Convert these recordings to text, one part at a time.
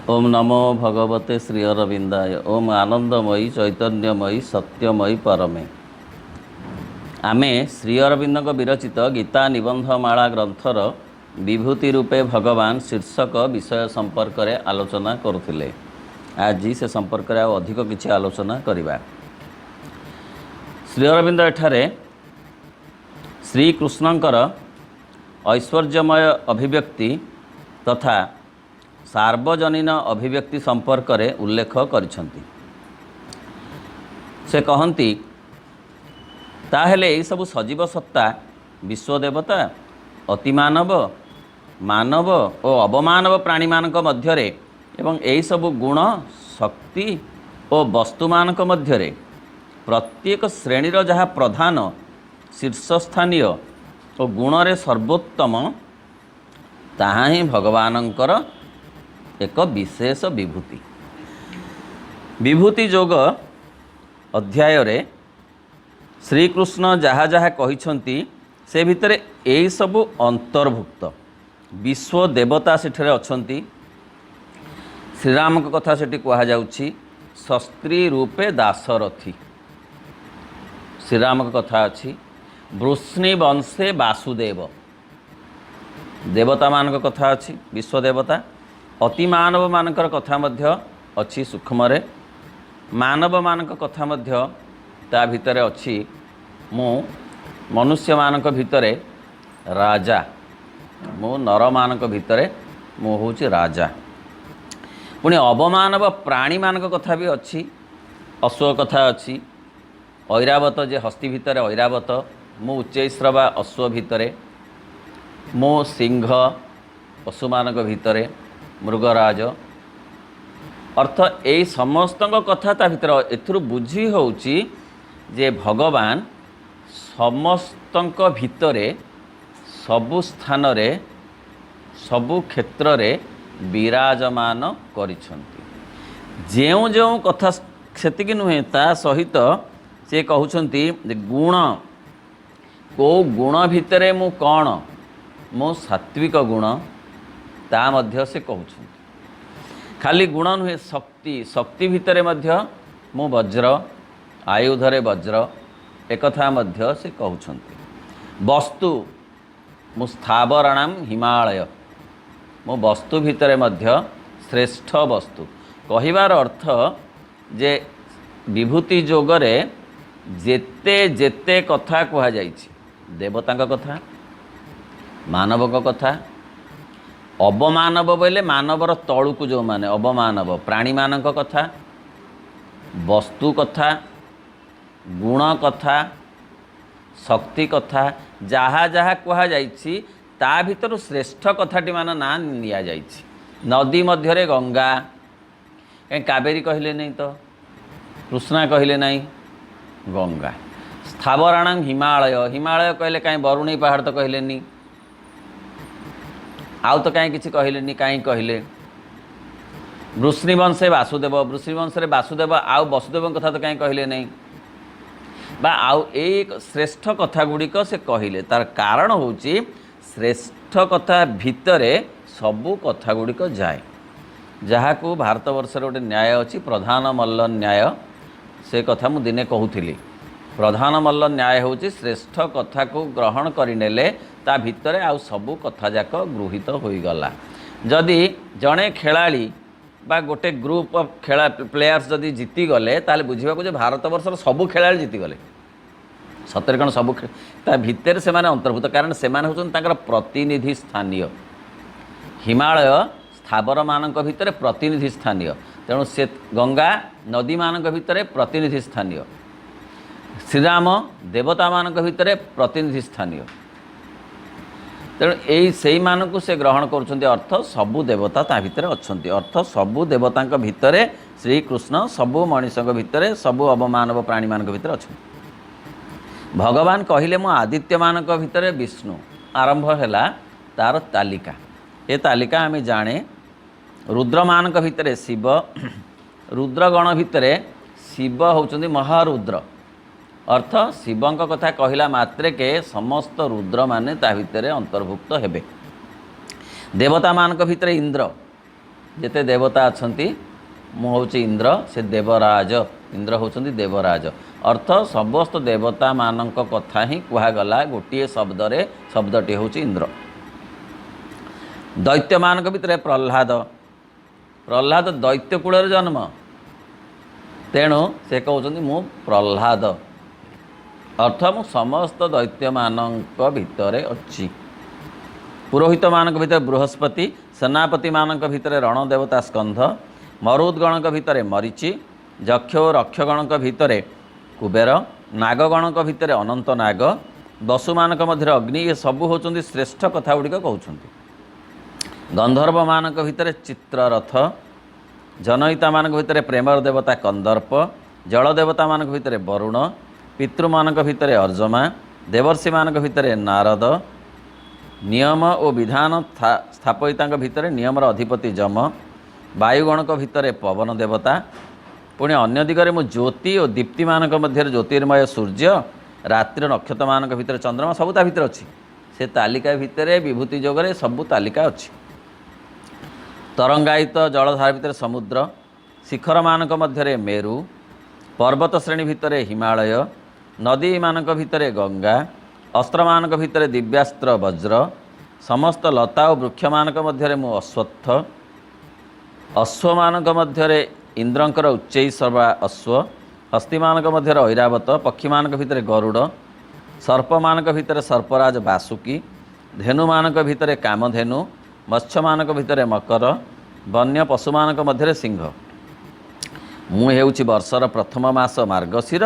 ओम नमो भगवते श्री अरविंदाय। ओम आनंदमयी चैतन्यमयी सत्यमयी परमे। आमे श्री अरविंद विरचित गीता निबंधमाला ग्रंथर विभूति रूपे भगवान शीर्षक विषय संपर्क में आलोचना करुथिले। आज से संपर्क में अधिक किछि आलोचना करिबा। श्री अरविंद एठारे श्रीकृष्णंकर ऐश्वर्यमय अभिव्यक्ति तथा सार्वजनीन अभिव्यक्ति संपर्क में उल्लेख करिसेंती। से कहती ताहेले यही सब सजीव सत्ता विश्वदेवता अतिमानव मानव और अवमानव प्राणी मानक मध्यरे एवं यही सब गुण शक्ति और वस्तु मानक मध्यरे प्रत्येक श्रेणीर जहाँ प्रधान शीर्षस्थानीय और गुणरे सर्वोत्तम ताहा ही भगवानंकर एक विशेष विभूति। विभूति जोग अध्याय रे श्रीकृष्ण जहाँ जहाँ कहिछंती से भितर यही सब अंतर्भुक्त। विश्व देवता सेठरे अछंती। श्रीराम को कथा सेठी कहा जाउछि शस्त्री रूपे दासरथी। श्रीराम को कथा अछि वृष्णि वंशे वासुदेव। देवता मान कथा अछि विश्व देवता। अति मानव मानकर कथा मध्य अछि सूक्ष्म। मानव मानक कथा मध्य ता भितरे अछि मु मनुष्य मानक भितरे राजा। मु नर मानक भितरे मु होछि राजा। पुणी अवमानव प्राणी मानक कथा भी अछि। अश्व कथा अछि। ऐरावत जे हस्ती भितरे ऐरावत। मु उच्चैश्रवा अश्व भितरे। मो सिंह पशु मानक भितरे मृगराज। अर्थ यही समस्त कथा ता भितर एथुरु बुझी होउची जे भगवान समस्त भितरे सबु स्थान रे सबु क्षेत्र रे विराजमान करिछंती। जेउ जेउ कथा सेतिकी नुहे ता सहित से कहउछंती गुण को गुण भितरे मु कौन मो सात्विक गुण ता मध्य से कहउछंती। खाली गुण नुहे शक्ति शक्ति भितरे मध्य मु वज्र आयुधरे वज्र एकथा मध्य से कहउछंती। वस्तु मु स्थावराणाम हिमालय मो वस्तु भितरे मध्य श्रेष्ठ वस्तु। कहिबार अर्थ जे विभूति जोगरे जेते जेते कथा कहा जाइछि देवतांक कथा मानवक कथा अवमानव बोले मानवर तलुकु जो माने अवमानव प्राणी मानक कथा वस्तु कथा गुण कथा शक्ति कथा जहाँ जहाँ कहा जाइछि ता भितर श्रेष्ठ कथाटी मान ना निया जाइछि। नदी मध्यरे गंगा कहीं कावेरी कहले नहीं तो कृष्णा कहले नहीं गंगा। स्थावराणाम हिमालय हिमालय कहले कहीं बरुणी पहाड़ तो कहले नहीं। आउ तो कहीं किसी कहले नहीं कहीं कहले वृष्णिवंशे वासुदेव वृष्णिवंश वासुदेव आउ वसुदेव कथा तो कहीं कहले नहीं बा आउ एक श्रेष्ठ कथा गुड़िक से कहले। तार कारण होची श्रेष्ठ कथा भितरे सबु कथा गुड़िक जाए जहाँ को भारत वर्ष गोटे न्याय अच्छी प्रधान मल्ल न्याय से कथा मु दिने कहूली। प्रधान मल्ल न्याय होची श्रेष्ठ कथा को ग्रहण करिनेले ता भितरे आउ सबु कथा जाक गृहीत होईगला। जदि जड़े खेलाड़ी बा गोटे ग्रुप ऑफ खेला प्लेयर्स जदि जीति गले ताले बुझिबा जे भारत वर्षर सबु खेलाड़ी जीति गले सतरे कण सबु ता भितर से माने अंतर्भूत। कारण से माने होचन ताकर प्रतिनिधि स्थानीय हिमालय स्थावर मानक भितर प्रतिनिधि स्थानीय। तेणु से गंगा नदी मानक भितर प्रतिनिधि स्थानीय। श्रीराम देवता मानक भितर प्रतिनिधि स्थानीय। तेणु यही से मानक से ग्रहण करुँच अर्थ सबु देवता ता भितर अछंती। अर्थ सबु देवतांक भितर श्रीकृष्ण सबु मनीषक भितर सबु अवमानव प्राणी मानक भितर अछंती। भगवान कहले मो आदित्य मानक भितर विष्णु आरंभ हैला तार तालिका। ये तालिका आम जाने रुद्र मानक भितर शिव रुद्रगण भितर शिव होचंदी महारुद्र। अर्थ शिवंक कथा कहला मात्रे के समस्त रुद्र माने ता भितर अंतर्भुक्त हेबे। देवता मानक भितर इंद्र ଯେତେ ଦେବତା ଅଛନ୍ତି ମୁଁ ହେଉଛି ଇନ୍ଦ୍ର, ସେ ଦେବରାଜ। ଇନ୍ଦ୍ର ହେଉଛନ୍ତି ଦେବରାଜ। ଅର୍ଥ ସମସ୍ତ ଦେବତାମାନଙ୍କ କଥା ହିଁ କୁହାଗଲା ଗୋଟିଏ ଶବ୍ଦରେ, ଶବ୍ଦଟି ହେଉଛି ଇନ୍ଦ୍ର। ଦୈତ୍ୟମାନଙ୍କ ଭିତରେ ପ୍ରହ୍ଲାଦ, ପ୍ରହ୍ଲାଦ ଦୈତ୍ୟ କୂଳରେ ଜନ୍ମ, ତେଣୁ ସେ କହୁଛନ୍ତି ମୁଁ ପ୍ରହ୍ଲାଦ, ଅର୍ଥ ମୁଁ ସମସ୍ତ ଦୈତ୍ୟମାନଙ୍କ ଭିତରେ ଅଛି। ପୁରୋହିତମାନଙ୍କ ଭିତରେ ବୃହସ୍ପତି, ସେନାପତିମାନଙ୍କ ଭିତରେ ରଣଦେବତା ସ୍କନ୍ଧ, ମରୁଦ୍ଗଣଙ୍କ ଭିତରେ ମରିଚି, ଯକ୍ଷ ଓ ରକ୍ଷଗଣଙ୍କ ଭିତରେ କୁବେର, ନାଗଗଣଙ୍କ ଭିତରେ ଅନନ୍ତ ନାଗ, ବସୁମାନଙ୍କ ମଧ୍ୟରେ ଅଗ୍ନି, ଏ ସବୁ ହେଉଛନ୍ତି ଶ୍ରେଷ୍ଠ କଥା ଗୁଡ଼ିକ କହୁଛନ୍ତି। ଗନ୍ଧର୍ବମାନଙ୍କ ଭିତରେ ଚିତ୍ରରଥ, ଜନୟିତାମାନଙ୍କ ଭିତରେ ପ୍ରେମର ଦେବତା କନ୍ଦର୍ପ, ଜଳଦେବତାମାନଙ୍କ ଭିତରେ ବରୁଣ, ପିତୃମାନଙ୍କ ଭିତରେ ଅର୍ଜମା, ଦେବର୍ଷିମାନଙ୍କ ଭିତରେ ନାରଦ, ନିୟମ ଓ ବିଧାନ ସ୍ଥାପୟିତାଙ୍କ ଭିତରେ ନିୟମର ଅଧିପତି ଯମ, ବାୟୁଗଣଙ୍କ ଭିତରେ ପବନ ଦେବତା, ପୁଣି ଅନ୍ୟ ଦିଗରେ ମୁଁ ଜ୍ୟୋତି ଓ ଦୀପ୍ତିମାନଙ୍କ ମଧ୍ୟରେ ଜ୍ୟୋତିର୍ମୟ ସୂର୍ଯ୍ୟ, ରାତ୍ରି ନକ୍ଷତ୍ରମାନଙ୍କ ଭିତରେ ଚନ୍ଦ୍ରମା, ସବୁ ତା ଭିତରେ ଅଛି। ସେ ତାଲିକା ଭିତରେ ବିଭୂତି ଯୋଗରେ ସବୁ ତାଲିକା ଅଛି। ତରଙ୍ଗାୟିତ ଜଳଧାର ଭିତରେ ସମୁଦ୍ର, ଶିଖରମାନଙ୍କ ମଧ୍ୟରେ ମେରୁ, ପର୍ବତ ଶ୍ରେଣୀ ଭିତରେ ହିମାଳୟ, ନଦୀମାନଙ୍କ ଭିତରେ ଗଙ୍ଗା, ଅସ୍ତ୍ରମାନଙ୍କ ଭିତରେ ଦିବ୍ୟାସ୍ତ୍ର ବଜ୍ର, ସମସ୍ତ ଲତା ଓ ବୃକ୍ଷମାନଙ୍କ ମଧ୍ୟରେ ମୁଁ ଅଶ୍ୱତ୍ଥ, ଅଶ୍ୱମାନଙ୍କ ମଧ୍ୟରେ ଇନ୍ଦ୍ରଙ୍କର ଉଚ୍ଚୈଃଶ୍ରବା ଅଶ୍ୱ, ହସ୍ତିମାନଙ୍କ ମଧ୍ୟରେ ଐରାବତ, ପକ୍ଷୀମାନଙ୍କ ଭିତରେ ଗରୁଡ଼, ସର୍ପମାନଙ୍କ ଭିତରେ ସର୍ପରାଜ ବାସୁକି, ଧେନୁମାନଙ୍କ ଭିତରେ କାମଧେନୁ, ମତ୍ସ୍ୟମାନଙ୍କ ଭିତରେ ମକର, ବନ୍ୟ ପଶୁମାନଙ୍କ ମଧ୍ୟରେ ସିଂହ। ମୁଁ ହେଉଛି ବର୍ଷର ପ୍ରଥମ ମାସ ମାର୍ଗଶିର।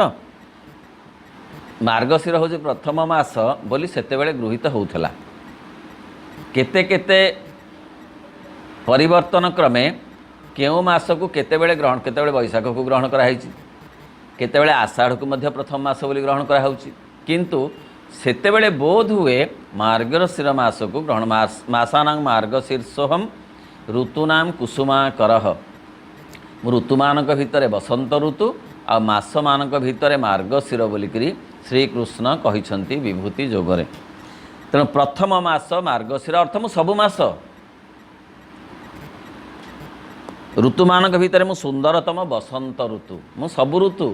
ମାର୍ଗଶିର ହେଉଛି ପ୍ରଥମ ମାସ ବୋଲି ସେତେବେଳେ ଗୃହୀତ ହେଉଥିଲା। କେତେ କେତେ ପରିବର୍ତ୍ତନ କ୍ରମେ କେଉଁ ମାସକୁ କେତେବେଳେ ଗ୍ରହଣ, କେତେବେଳେ ବୈଶାଖକୁ ଗ୍ରହଣ କରାହେଇଛି, କେତେବେଳେ ଆଷାଢ଼କୁ ମଧ୍ୟ ପ୍ରଥମ ମାସ ବୋଲି ଗ୍ରହଣ କରାହେଉଛି, କିନ୍ତୁ ସେତେବେଳେ ବୋଧ ହୁଏ ମାର୍ଗଶିର ମାସକୁ ଗ୍ରହଣ, ମାସାନାଂ ମାର୍ଗଶୀର୍ଷୋହମ୍ ଋତୁନାଂ କୁସୁମାକରଃ, ମୁଁ ଋତୁମାନଙ୍କ ଭିତରେ ବସନ୍ତ ଋତୁ ଆଉ ମାସମାନଙ୍କ ଭିତରେ ମାର୍ଗଶିର ବୋଲିକିରି ଶ୍ରୀକୃଷ୍ଣ କହିଛନ୍ତି ବିଭୂତି ଯୋଗରେ। ତେଣୁ ପ୍ରଥମ ମାସ ମାର୍ଗଶିର ଅର୍ଥ ମୁଁ ସବୁ ମାସ, ଋତୁମାନଙ୍କ ଭିତରେ ମୁଁ ସୁନ୍ଦରତମ ବସନ୍ତ ଋତୁ, ମୁଁ ସବୁ ଋତୁ,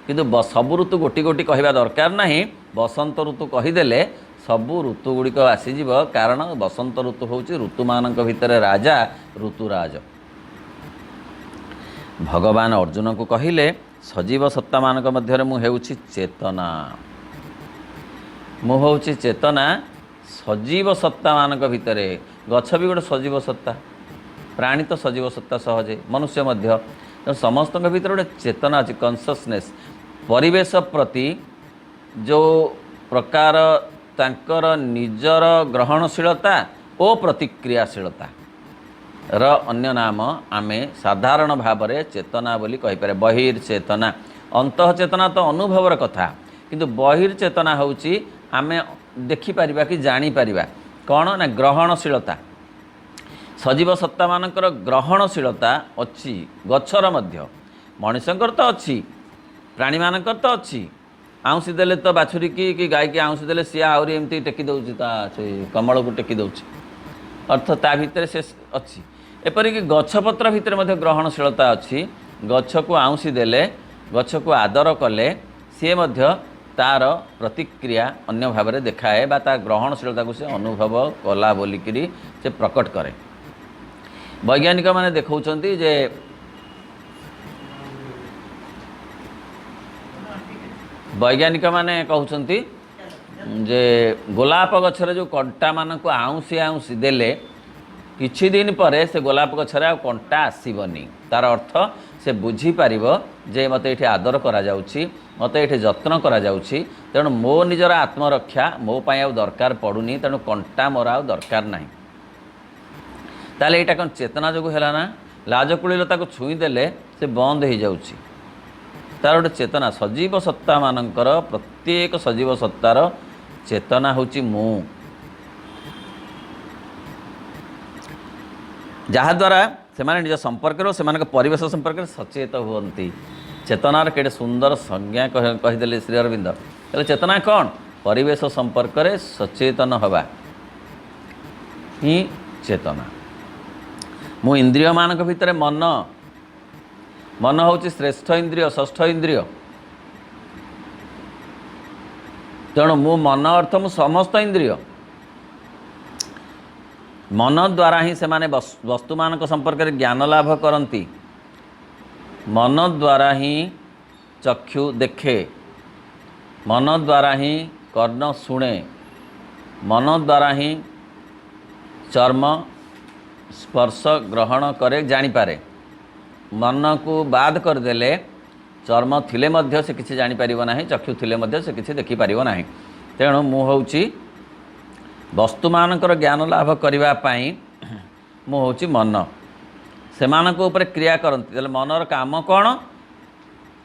କିନ୍ତୁ ସବୁ ଋତୁ ଗୋଟି ଗୋଟି କହିବା ଦରକାର ନାହିଁ। ବସନ୍ତ ଋତୁ କହିଦେଲେ ସବୁ ଋତୁ ଗୁଡ଼ିକ ଆସିଯିବ, କାରଣ ବସନ୍ତ ଋତୁ ହେଉଛି ଋତୁମାନଙ୍କ ଭିତରେ ରାଜା, ଋତୁରାଜ। ଭଗବାନ ଅର୍ଜୁନକୁ କହିଲେ ସଜୀବ ସତ୍ତାମାନଙ୍କ ମଧ୍ୟରେ ମୁଁ ହେଉଛି ଚେତନା, ମୁଁ ହେଉଛି ଚେତନା ସଜୀବ ସତ୍ତାମାନଙ୍କ ଭିତରେ। ଗଛ ବି ଗୋଟେ ସଜୀବ ସତ୍ତା, ପ୍ରାଣୀ ତ ସଜୀବ ସତ୍ତା ସହଜେ, ମନୁଷ୍ୟ ମଧ୍ୟ। ତେଣୁ ସମସ୍ତଙ୍କ ଭିତରେ ଗୋଟେ ଚେତନା ଅଛି, କନସିୟସନେସ୍। ପରିବେଶ ପ୍ରତି ଯେଉଁ ପ୍ରକାର ତାଙ୍କର ନିଜର ଗ୍ରହଣଶୀଳତା ଓ ପ୍ରତିକ୍ରିୟାଶୀଳତା ର ଅନ୍ୟ ନାମ ଆମେ ସାଧାରଣ ଭାବରେ ଚେତନା ବୋଲି କହିପାରିବା। ବହିର୍ଚେତନା, ଅନ୍ତଃଚେତନା ତ ଅନୁଭବର କଥା, କିନ୍ତୁ ବହିର୍ଚେତନା ହେଉଛି ଆମେ ଦେଖିପାରିବା କି ଜାଣିପାରିବା କ'ଣ ନା ଗ୍ରହଣଶୀଳତା। ସଜୀବ ସତ୍ତାମାନଙ୍କର ଗ୍ରହଣଶୀଳତା ଅଛି, ଗଛର ମଧ୍ୟ, ମଣିଷଙ୍କର ତ ଅଛି, ପ୍ରାଣୀମାନଙ୍କର ତ ଅଛି। ଆଉଁସି ଦେଲେ ତ ବାଛୁରୀକି କି ଗାଈକି ଆଉଁସି ଦେଲେ ସିଏ ଆହୁରି ଏମିତି ଟେକି ଦେଉଛି, ତା ସେ କମଳକୁ ଟେକି ଦେଉଛି, ଅର୍ଥ ତା ଭିତରେ ସେ ଅଛି। ଏପରିକି ଗଛପତ୍ର ଭିତରେ ମଧ୍ୟ ଗ୍ରହଣଶୀଳତା ଅଛି। ଗଛକୁ ଆଉଁସି ଦେଲେ, ଗଛକୁ ଆଦର କଲେ ସିଏ ମଧ୍ୟ ତା'ର ପ୍ରତିକ୍ରିୟା ଅନ୍ୟ ଭାବରେ ଦେଖାଏ ବା ତା ଗ୍ରହଣଶୀଳତାକୁ ସେ ଅନୁଭବ କଲା ବୋଲିକିରି ସେ ପ୍ରକଟ କରେ। ବୈଜ୍ଞାନିକମାନେ ଦେଖାଉଛନ୍ତି ଯେ ବୈଜ୍ଞାନିକମାନେ କହୁଛନ୍ତି ଯେ ଗୋଲାପ ଗଛରେ ଯେଉଁ କଣ୍ଟାମାନଙ୍କୁ ଆଉଁସି ଆଉଁସି ଦେଲେ କିଛି ଦିନ ପରେ ସେ ଗୋଲାପ ଗଛରେ ଆଉ କଣ୍ଟା ଆସିବନି। ତା'ର ଅର୍ଥ ସେ ବୁଝିପାରିବ ଯେ ମୋତେ ଏଇଠି ଆଦର କରାଯାଉଛି, ମୋତେ ଏଇଠି ଯତ୍ନ କରାଯାଉଛି, ତେଣୁ ମୋ ନିଜର ଆତ୍ମରକ୍ଷା ମୋ ପାଇଁ ଆଉ ଦରକାର ପଡ଼ୁନି, ତେଣୁ କଣ୍ଟା ମୋର ଆଉ ଦରକାର ନାହିଁ। ତାହେଲେ ଏଇଟା କ'ଣ ଚେତନା ଯୋଗୁଁ ହେଲା ନା? ଲାଜକୁଳୀଲତାକୁ ଛୁଇଁ ଦେଲେ ସେ ବନ୍ଦ ହେଇଯାଉଛି। ତା'ର ଗୋଟେ ଚେତନା, ସଜୀବ ସତ୍ତାମାନଙ୍କର ପ୍ରତ୍ୟେକ ସଜୀବ ସତ୍ତାର ଚେତନା ହେଉଛି ମୁଁ, ଯାହାଦ୍ୱାରା ସେମାନେ ନିଜ ସମ୍ପର୍କରେ ଓ ସେମାନଙ୍କ ପରିବେଶ ସମ୍ପର୍କରେ ସଚେତ ହୁଅନ୍ତି। ଚେତନାର କେଡ଼େ ସୁନ୍ଦର ସଂଜ୍ଞା କହିଦେଲେ ଶ୍ରୀ ଅରବିନ୍ଦ। ହେଲେ ଚେତନା କ'ଣ? ପରିବେଶ ସମ୍ପର୍କରେ ସଚେତନ ହେବା ହିଁ ଚେତନା। मु इंद्रिय मानक भितर मन मन हूँ श्रेष्ठ इंद्रिय षष्ठ इंद्रिय। तेणु मु मन अर्थ मु समस्त इंद्रिय। मन द्वारा ही से माने वस्तु मानक संपर्क में ज्ञान लाभ करती। मन द्वारा ही चक्षु देखे, मन द्वारा ही कर्ण शुणे, मन द्वारा ही चर्म स्पर्श ग्रहण करे जानीपारे। मन को बाद करदेले चर्म थिले मध्य से किसी जानीपर ना, चक्षु थिले मध्य से किसी देखिपार ना। तेणु मु हूँ वस्तु मानकर ज्ञान लाभ करने मु हूँ मन। से मानक ऊपर क्रिया करती मनर काम कौन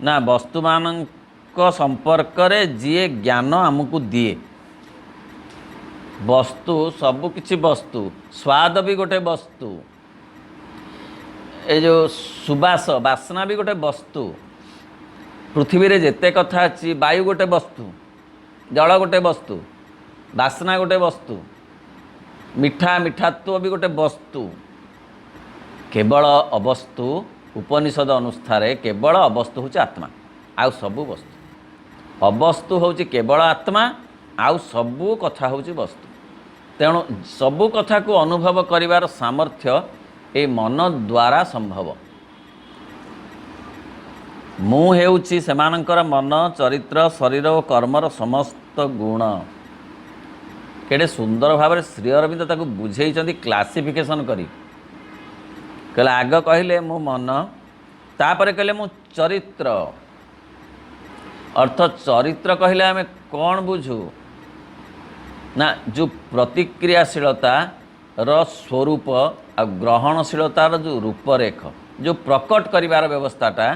ना वस्तु मानक संपर्क जी ज्ञान आमको दिए। वस्तु सब किछि वस्तु, स्वाद भी गोटे वस्तु, ये जो सुबास बासना भी गोटे वस्तु। पृथ्वी रे जेते कथा अच्छी वायु गोटे वस्तु, जल गोटे वस्तु, बासना गोटे वस्तु, मिठा मिठात्व भी गोटे वस्तु। केवल अवस्तु उपनिषद अनुसार केवल अवस्तु हूँ आत्मा, आउ सबू वस्तु। अवस्तु हूँ केवल आत्मा, आउ सबू कथा हूँ वस्तु। तेणु सबू कथा को अनुभव करिवार सामर्थ्य ए मन द्वारा संभव। मु हेउछि सेमानंकर मन चरित्र शरीर और कर्मर समस्त गुण। केड़े सुंदर भाव श्री अरविंद ताकू बुझेइछन्ति क्लासिफिकेशन करी। कहले आग कहले मु मन, तापर कहले मु चरित्र। अर्थ चरित्र कहले आमे कौन बुझू ना जो प्रतिक्रियाशीलता र स्वरूप आ ग्रहणशीलतार जो रूपरेख जो प्रकट करिवार व्यवस्थाटा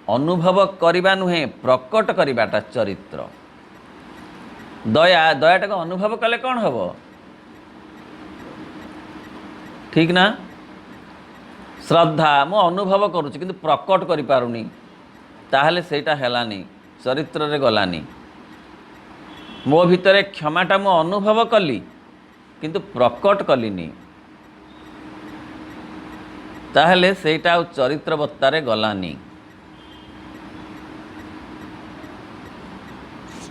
अनुभव करिबा नुहे प्रकट करिबाटा चरित्र। दया दयाटा को अनुभव कले कौन हम ठीक ना। श्रद्धा मु अनुभव करुच्ची किंतु प्रकट करि पारुनी, ताहले सेटा हेलानी, चरित्र रे गलानी। मो भितरे क्षमाटा मु अनुभव कली किंतु प्रकट कलिनी, ताहले सेटा चरित्रवत्तारे गलानी।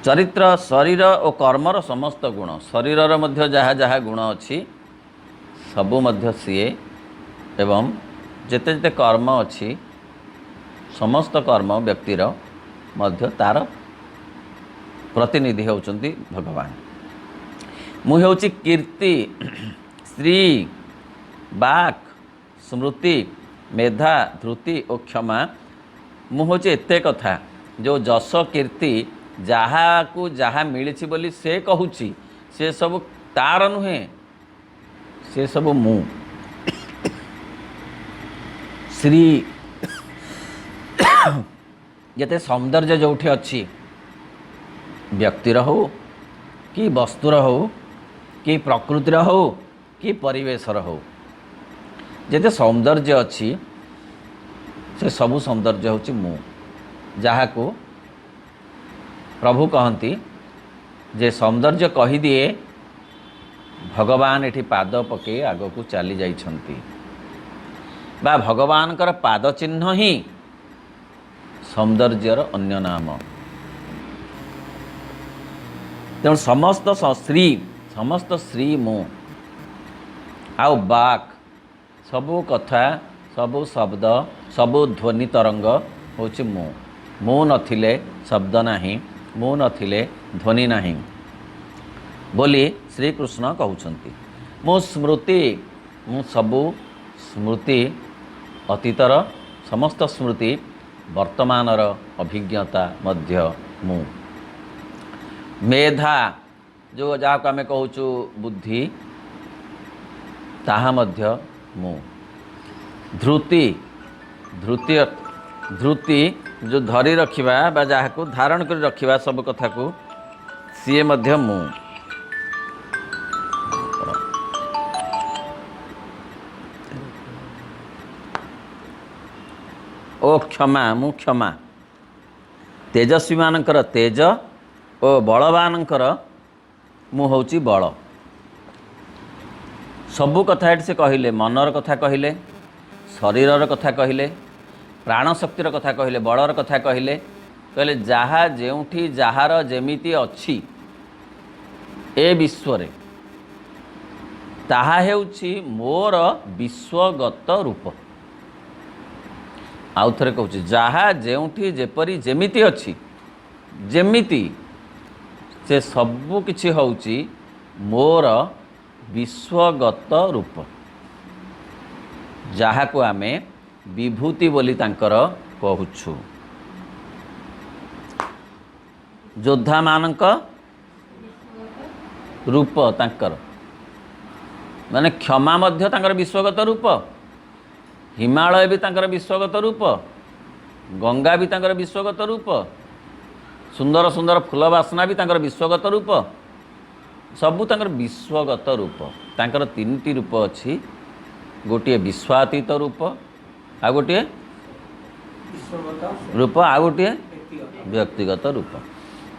चरित्र शरीर और कर्मर समस्त गुण, शरीरर मध्य जहाँ जहाँ गुण अच्छी सबू मध्य सीए, एवं जेते जेते कर्म अच्छी समस्त कर्म व्यक्तिर मध्य तार प्रतिनिधि होउचंती भगवान। मु हेउची कीर्ति, श्री, बाक, स्मृति, मेधा, धृति और क्षमा। मु होची एते कथा जो जश कीर्ति जहाँ को जहाँ मिली बोली से कहूची, से सब तार नुहे, से सब मु। श्री जते सौंदर्य जोठी अच्छी व्यक्तिर हो कि वस्तुर हो कि प्रकृतिर हो कि परिवेशर हो, जते सौंदर्य अच्छी से सबू सौंदर्य होची मु। जहाँ को प्रभु कहती जे सौंदर्य कहीदिए भगवान एठी पाद पके आग को चली जाइछंती, बा भगवान कर पाद चिन्ह ही सौंदर्यर अन्य नाम। तेणु समस्त श्री मु आउ बाक सबू कथा सबू शब्द सबू ध्वनि तरंग होची मु। मु नथिले शब्द नाही, मु नथिले ध्वनि नाही बोली श्री कृष्ण कहउछंती। मु स्मृति, मु सबू स्मृति अतीतर समस्त स्मृति वर्तमानर अभिज्ञता मध्य मु। मेधा जो जहाँ को आम कहूँ बुद्धि ताहा मध्य मु। धृति धृति धृति जो धरी रखिबा बा जहाँ को धारण कर रखिबा सब कथा को सीए मध्य मु। ओ क्षमा मु क्षमा। तेजस्वी मानकर तेज ओ बलवानकर मु होची बल। सबू कथा से कहले मनर कथा कहले शरीरर कथा कहले, प्राणशक्तिर कथा कहले, बलर कथा कहले, कहले जहा जेउठी जहार जेमिति अछि ए विश्वरे ताहा हेउछि मोर विश्वगत रूप। आउ थरे कहूँ जहा जेउठी जेपरी जेमिति अछि जेमिति से सबु किछि होउछि मोर विश्वगत रूप, जहा को आमे विभूति बोली तांकर कहूछु। योद्धा मानक रूप तांकर माने क्षमा मध्य तांकर विश्वगत रूप, हिमालय भी तांकर विश्वगत रूप, गंगा भी तांकर विश्वगत रूप, सुंदर सुंदर फूल बासना भी तांकर विश्वगत रूप, सबू तांकर विश्वगत रूप। तांकर तीनटी रूप अछि, गोटे विश्वातीत रूप, आ गोटे रूप, आ गोटे व्यक्तिगत रूप।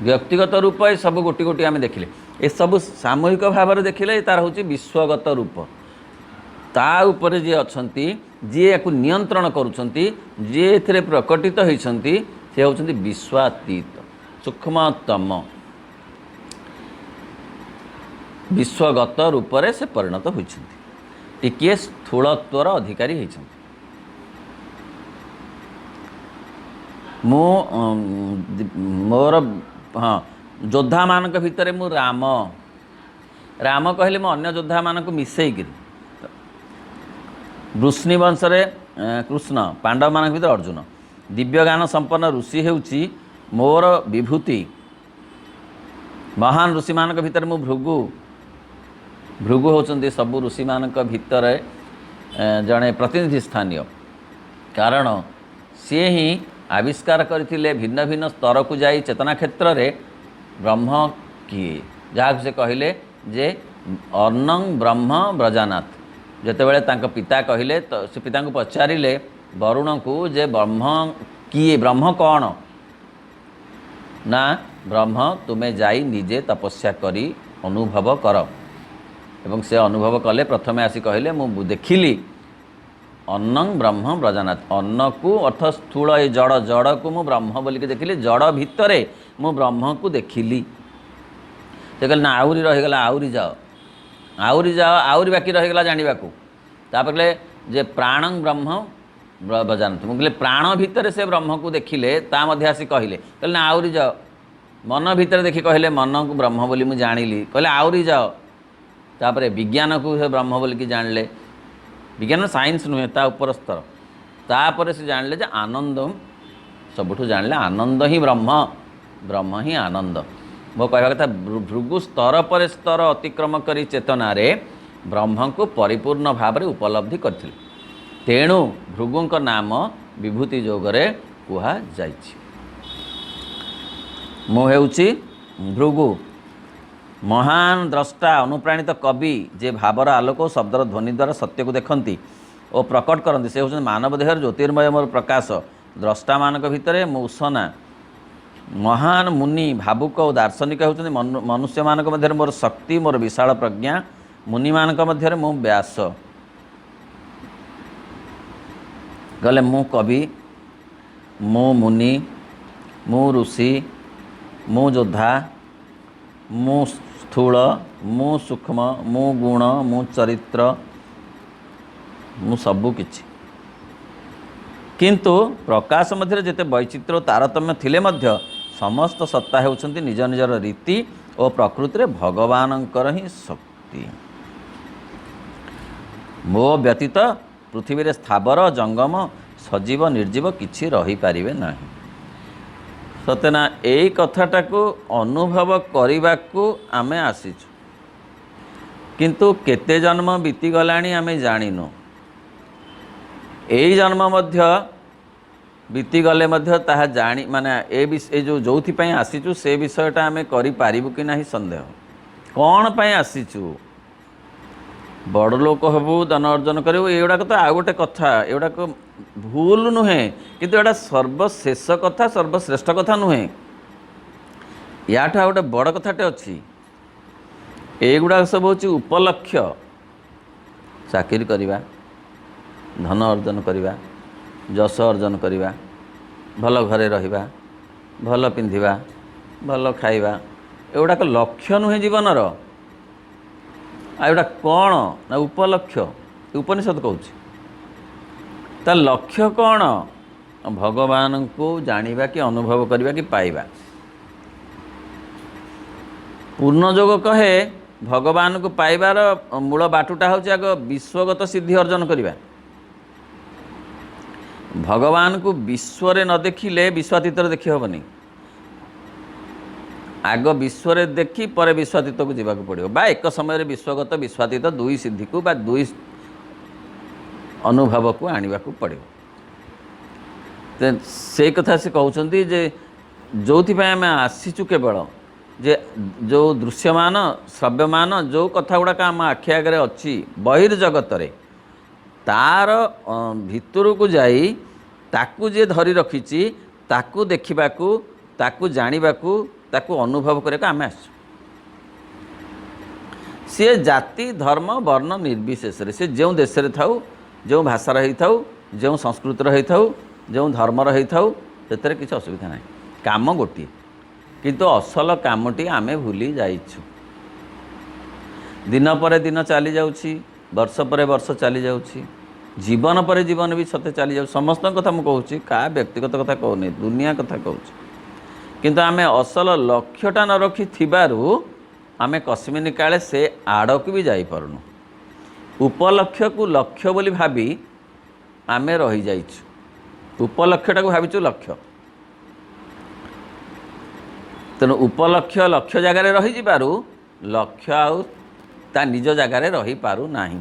व्यक्तिगत रूप ये सब गोटी गोटी आम देखिले, ये सब सामूहिक भाव में देखिले तार हूँ विश्वगत रूप। ता उपरे जी अछंती जी याकू नियंत्रण करुछंती, जी एथिरे प्रकटित होइछंती, से होउछंती विश्वातीत सूक्ष्मतम विश्वगत रूपरे से परिणत होइछंती, टिकिए स्थूलत्वर अधिकारी होइछंती। मोर हाँ योद्धा मानक भितर मु राम राम कहले मु अन्य योद्धा मानक मिसेइकरी, वृष्णि वंश कृष्ण, पांडव मानक भितर अर्जुन, दिव्यगान संपन्न ऋषि हेउची मोर विभूति। महान ऋषि मानक भितर मु भृगु, भृगु होचंती सबु ऋषि मानक भितर जड़े प्रतिनिधि स्थानीय, कारण सी ही आविष्कार करथिले भिन्न भिन्न स्तर को जाई चेतना क्षेत्र रे ब्रह्म किए, जहाँ से कहले जे अर्णं ब्रह्म ब्रजानाथ। जेतेबेले तांको पिता कहले तो से पिता को पचारिले वरुण को जे ब्रह्म किए, ब्रह्म कौन ना, ब्रह्म तुम्हें जाई निजे तपस्या करी अनुभव कर। एवं से अनुभव कले प्रथमे आसी कहले मु देखिली अन्नं ब्रह्म ब्रजानाथ, अन्न को अर्थ स्थूल ये जड़, जड़ को मु ब्रह्म बोलिक देखिली, जड़ भितरे मु ब्रह्म को देखिली। से कहले ना आउरी रहीगला, आउरी जाओ आउरी जाओ, आउरी बाकी रहीगला जानिबा को। तापर कहले जे प्राणं ब्रह्म ब्रजानाथ, मु कहले प्राण भितरे से ब्रह्म को देखिले, ता मध्य आसी कहले, कहले ना आउरी जाओ, मन भितर देखि कहले मन को ब्रह्म बोली मु जानिली, कहले आउरी जाओ। तापर विज्ञान को से ब्रह्म बोलिक जानले, विज्ञान साइंस नुहे ता उपर स्तर, तापर से जानले जे आनंद सबुठू जानले, आनंद ही ब्रह्म, ब्रह्म ही आनंद। मो कहवा कथा भृगु स्तर पर स्तर अतिक्रम करी चेतना रे ब्रह्म को परिपूर्ण भाव में उपलब्धि करथिले, तेणु भृगुंक नाम विभूति जोगरे कुहा जाइछि। मो हेउछि भृगु, महान द्रष्टा अनुप्राणित कवि, जे भावर आलोक और शब्दर ध्वनि द्वारा सत्य को देखती और प्रकट करती, से होउछन मानव देहर ज्योतिर्मय मोर प्रकाश। द्रष्टा मानक भितर मो उसना, महान मुनि भावुक और दार्शनिक होउछन मनुष्य मानक मध्य मोर शक्ति, मोर विशाल प्रज्ञा, मुनि मानक मध्य मो व्यास। गले मु कवि, मो मुनि, मु ऋषि, मु योद्धा, मु स्थूल, मु सूक्ष्म, मु गुण, मु चरित्र, मु सबु किछि। किंतु प्रकाश मध्य जेते वैचित्र तारतम्य थिले मध्य समस्त सत्ता हेउछंती निज निजर रीति और प्रकृति रे भगवानंकर ही शक्ति। मो व्यतीत पृथ्वी रे स्थावर जंगम सजीव निर्जीव किछि रही पारिबे नाही। सतेना यही कथाटा को अनुभव करने को आमे आसीचु, किंतु केते जन्म बीती गलानी आमे जानिनु। यही जन्म मध्य बीती गले मध्य ताहा जानी माने ए जो जोथि पई आसीचु से विषयटा आमे करि पारिबु कि नाही संदेह। कौन पई आसीचु, बड़ लोक हबु, धन अर्जन करू, एगुड़ाक तो आउ गोटे कथा, एगुड़ाक भूल नुहे, किंतु एटा सर्वशेष कथा, सर्वश्रेष्ठ कथा नुहे। याठा गोटे बड़ कथाटे अच्छी, एगुड़ा सब हूँ उपलक्ष्य। चाकरी करवा, धन अर्जन करवा, जश अर्जन करवा, भल घरे रहिबा, भल पिंधिबा, भल खाइबा, एगुड़ाक लक्ष्य नुहे जीवनर। आउटा कौन ना उपलक्ष्य, उपनिषद कहूँ ता लक्ष्य कौन? भगवान को जानिबा कि अनुभव करवा कि पाइबा। पूर्णयोग कहे भगवान को पाइबार मूल बाटुटा हूँ आग विश्वगत सिद्धि अर्जन करवा। भगवान को विश्व न देखिले विश्वातीत देखी हेनी। आग विश्व देखी पर विश्वातीत को जावाक पड़ो बा एक समय विश्वगत विश्वातीत दुई सिद्धि को बा दुई अनुभव को आने को पड़ो। से कथा से कहते जे जो आम आसीचु केवल जे जो दृश्यमान श्रव्यमान जो कथा गुड़ाक आम आखि आगे अच्छी बहिर्जगत तार भितर को जाई ताकू जे धरी रखी ताकू देखिबाकू ताकू जानिबाकू ताकू अनुभव करने आम आस। सी जाति धर्म वर्ण निर्विशेष से जो देश में थाऊ जो भाषा रही थाऊ जो संस्कृत रही थाऊ जो धर्म रही थाऊ से किसी असुविधा ना। काम गोटे किंतु असल कामटी आमे भूली जाइछु। दिन पर दिन चली जाउछि, वर्ष पर वर्ष चली जाउछि, जीवन पर जीवन भी सते चली जाउ। समस्त कथा मुझे कहूँ का व्यक्तिगत कथा कहूनी दुनिया कथा कहूँ किंतु आमे असल लक्ष्यटा न रखी थिबारु आमे कस्मिन काले से आड़क भी जाई पारुनु। उपलक्ष्य को लक्ष्य बोली भाबी आमे रही जाइछु। उपलक्ष्यटा को भाविचु लक्ष्य तेणु उपलक्ष्य लक्ष्य जगार रही पारु लक्ष्य आउ ता निज जगार रही पारु नाही।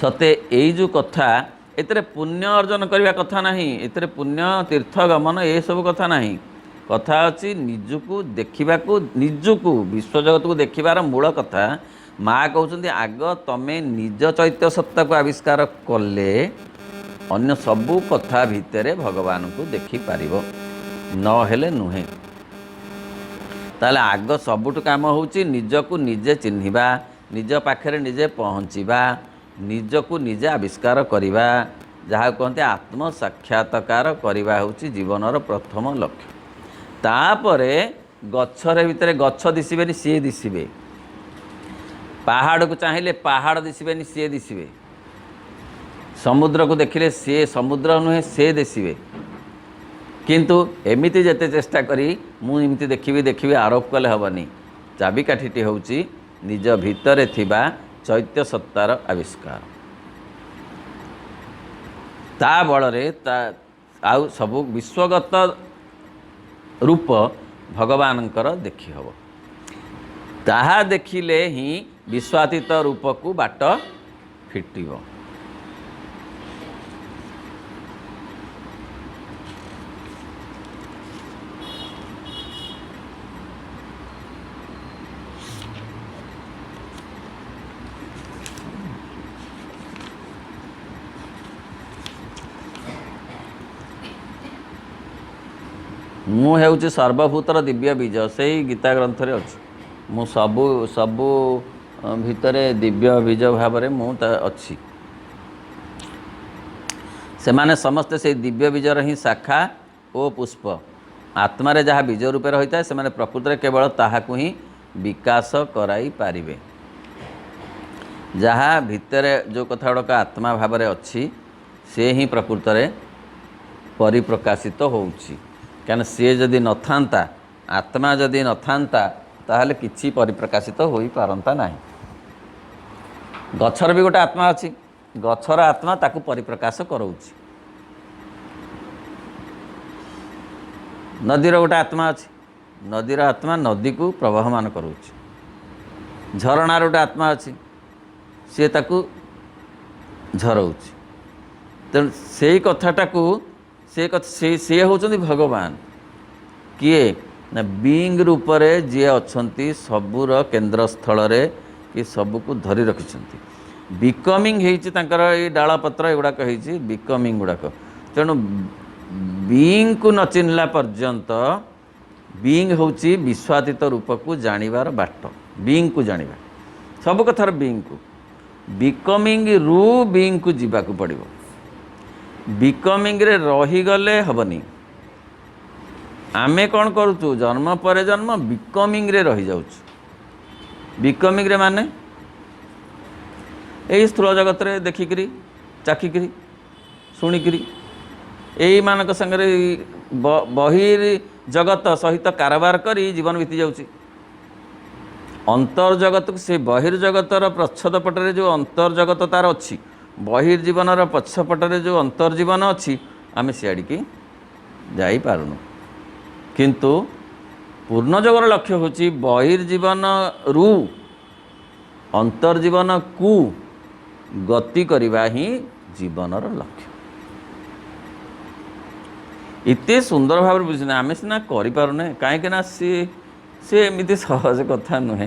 सते एई जो कथा एतरे पुण्य अर्जन करवा कथा नाही, एतरे पुण्य तीर्थ गमन ये सब कथा नाही। कथा अछि निजको देखिबाकू निजको विश्वजगत को देखिबार मूल कथा। माँ कहउछन्ती आग तमे निज चैत्य सत्ता को आविष्कार कले अन्य सबू कथा भितरे भगवान को देखि पारिबो न हेले नुहे। ताले आग सबुठ काम होउची निजको निजे चिन्हिबा, निज पाखरे निजे पहुँचीबा, निजको निजे आविष्कार करिबा, जहाँ कहते आत्म साक्षात्कार करिबा होउची जीवनर प्रथम लक्ष्य। तापरे गच्छरे भितरे गच्छ दिसिबेनी सी दिसिबे, पहाड़ को चाहिए पहाड़ दिसिबेनी सी दिसिबे, समुद्र को देखिले सी समुद्र नुहे से दिसिबे। किंतु एमिति जेते चेष्टा करी मु एमिति देखिबी देखिबी आरोप कले हेबनी। चाबिकाठीटी होउची निज भितरे थिबा चैत्य सत्तार आविष्कार। ता बଳରେ ता आउ सबु विश्वगत रूप भगवानंकर देखि हब। ताहा देखिले ही विश्वातीत रूप को बाट फिटिबो। मु हेउची सर्वभूतर दिव्य बीज से गीता ग्रंथ रे अछि। मु सबु सबु भितरे दिव्य बीज भाव में मु अच्छी। से माने समस्ते से दिव्य बीजर ही शाखा और पुष्प आत्मा रे जहाँ बीज रूपे रही है से माने प्रकृति केवल ताहाकु ही विकास कराई पारिबे। जहाँ भितरे जो कथा गुड़ाक आत्मा भाव में अच्छी से ही प्रकृति रे परिप्रकाशित होउछि। क्या सी जदि न था आत्मा जदि न था ताहले किछि परिप्रकाशित हो पारंता नाही। गछर भी गोटे आत्मा अच्छी, गछर आत्मा ताकू परिप्रकाश कराउछि। नदीर गोटे आत्मा अच्छी, नदीर आत्मा नदी को प्रवाहमान कराउछि। झरणार गोटे आत्मा अच्छी सी ताकू झरउछि। तेणु से कथाटाकू से होचंदी भगवान किए ना बीइंग रूप रे जे अछंती सबुर केंद्र स्थल रे कि सबको धरी रखिछंती। बिकमिंग हेछि तांकर ए डाला पत्र एगुड़ाक हेछि बिकमिंग गुड़ाक। तेणु बीइंग को न चिन्हला पर्यंत बीइंग होछि विश्वातीत रूप को जानिबार बाट। बीइंग को जानिबा सब कथार बीइंग को बिकमिंग रु बीइंग को जीवाकू पड़िबो। बिकमिंग रे रहीगले हेबनी। आमे कौन करूचु जन्म पर जन्म बिकमिंग रे रही जाउछु। बिकमिंग रे माने यही स्थूल जगत रे देखिकरी चाखिकरी शुणिकरी यही मानक संगे बहिर जगत सहित कारबार करी जीवन बीती जाउची। अंतर्जगत से बहिर्जगतर प्रच्छदपटे जो अंतर्जगत तार अच्छी बहिर्जीवन पछपटे जो अंतर्जीवन अच्छी आम सियाड़ी जापारूँ। किंतु पूर्णजगर लक्ष्य हूँ बहिर्जीवन रु अंतर्जीवन को गति करवा ही जीवनर लक्ष्य। इतने सुंदर भाव बुझना आम सीना करें कहीं सी एमती सहज कथा नुहे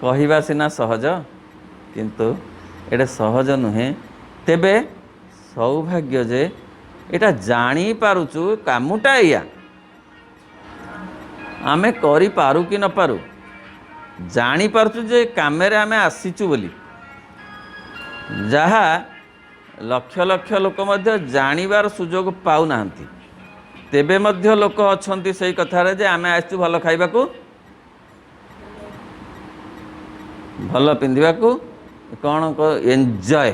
कहवा सीना सहज किंतु एटा सहज नुहे। तेबे सौभाग्य जे एटा जानी पारुचु कामुटा या आमे करी पारु कि न पारु जानी पारुचु जे कामेरे आमे आसीचु बोली जहा लक्ष लक्ष लोक मध्य जानिबार सुजोग पाउ नाहंती। तेबे मध्य लोक अछंती सही कथारे जे आमे आसचु भल खाइबा को भल पिंधिबा को कौन को एंजॉय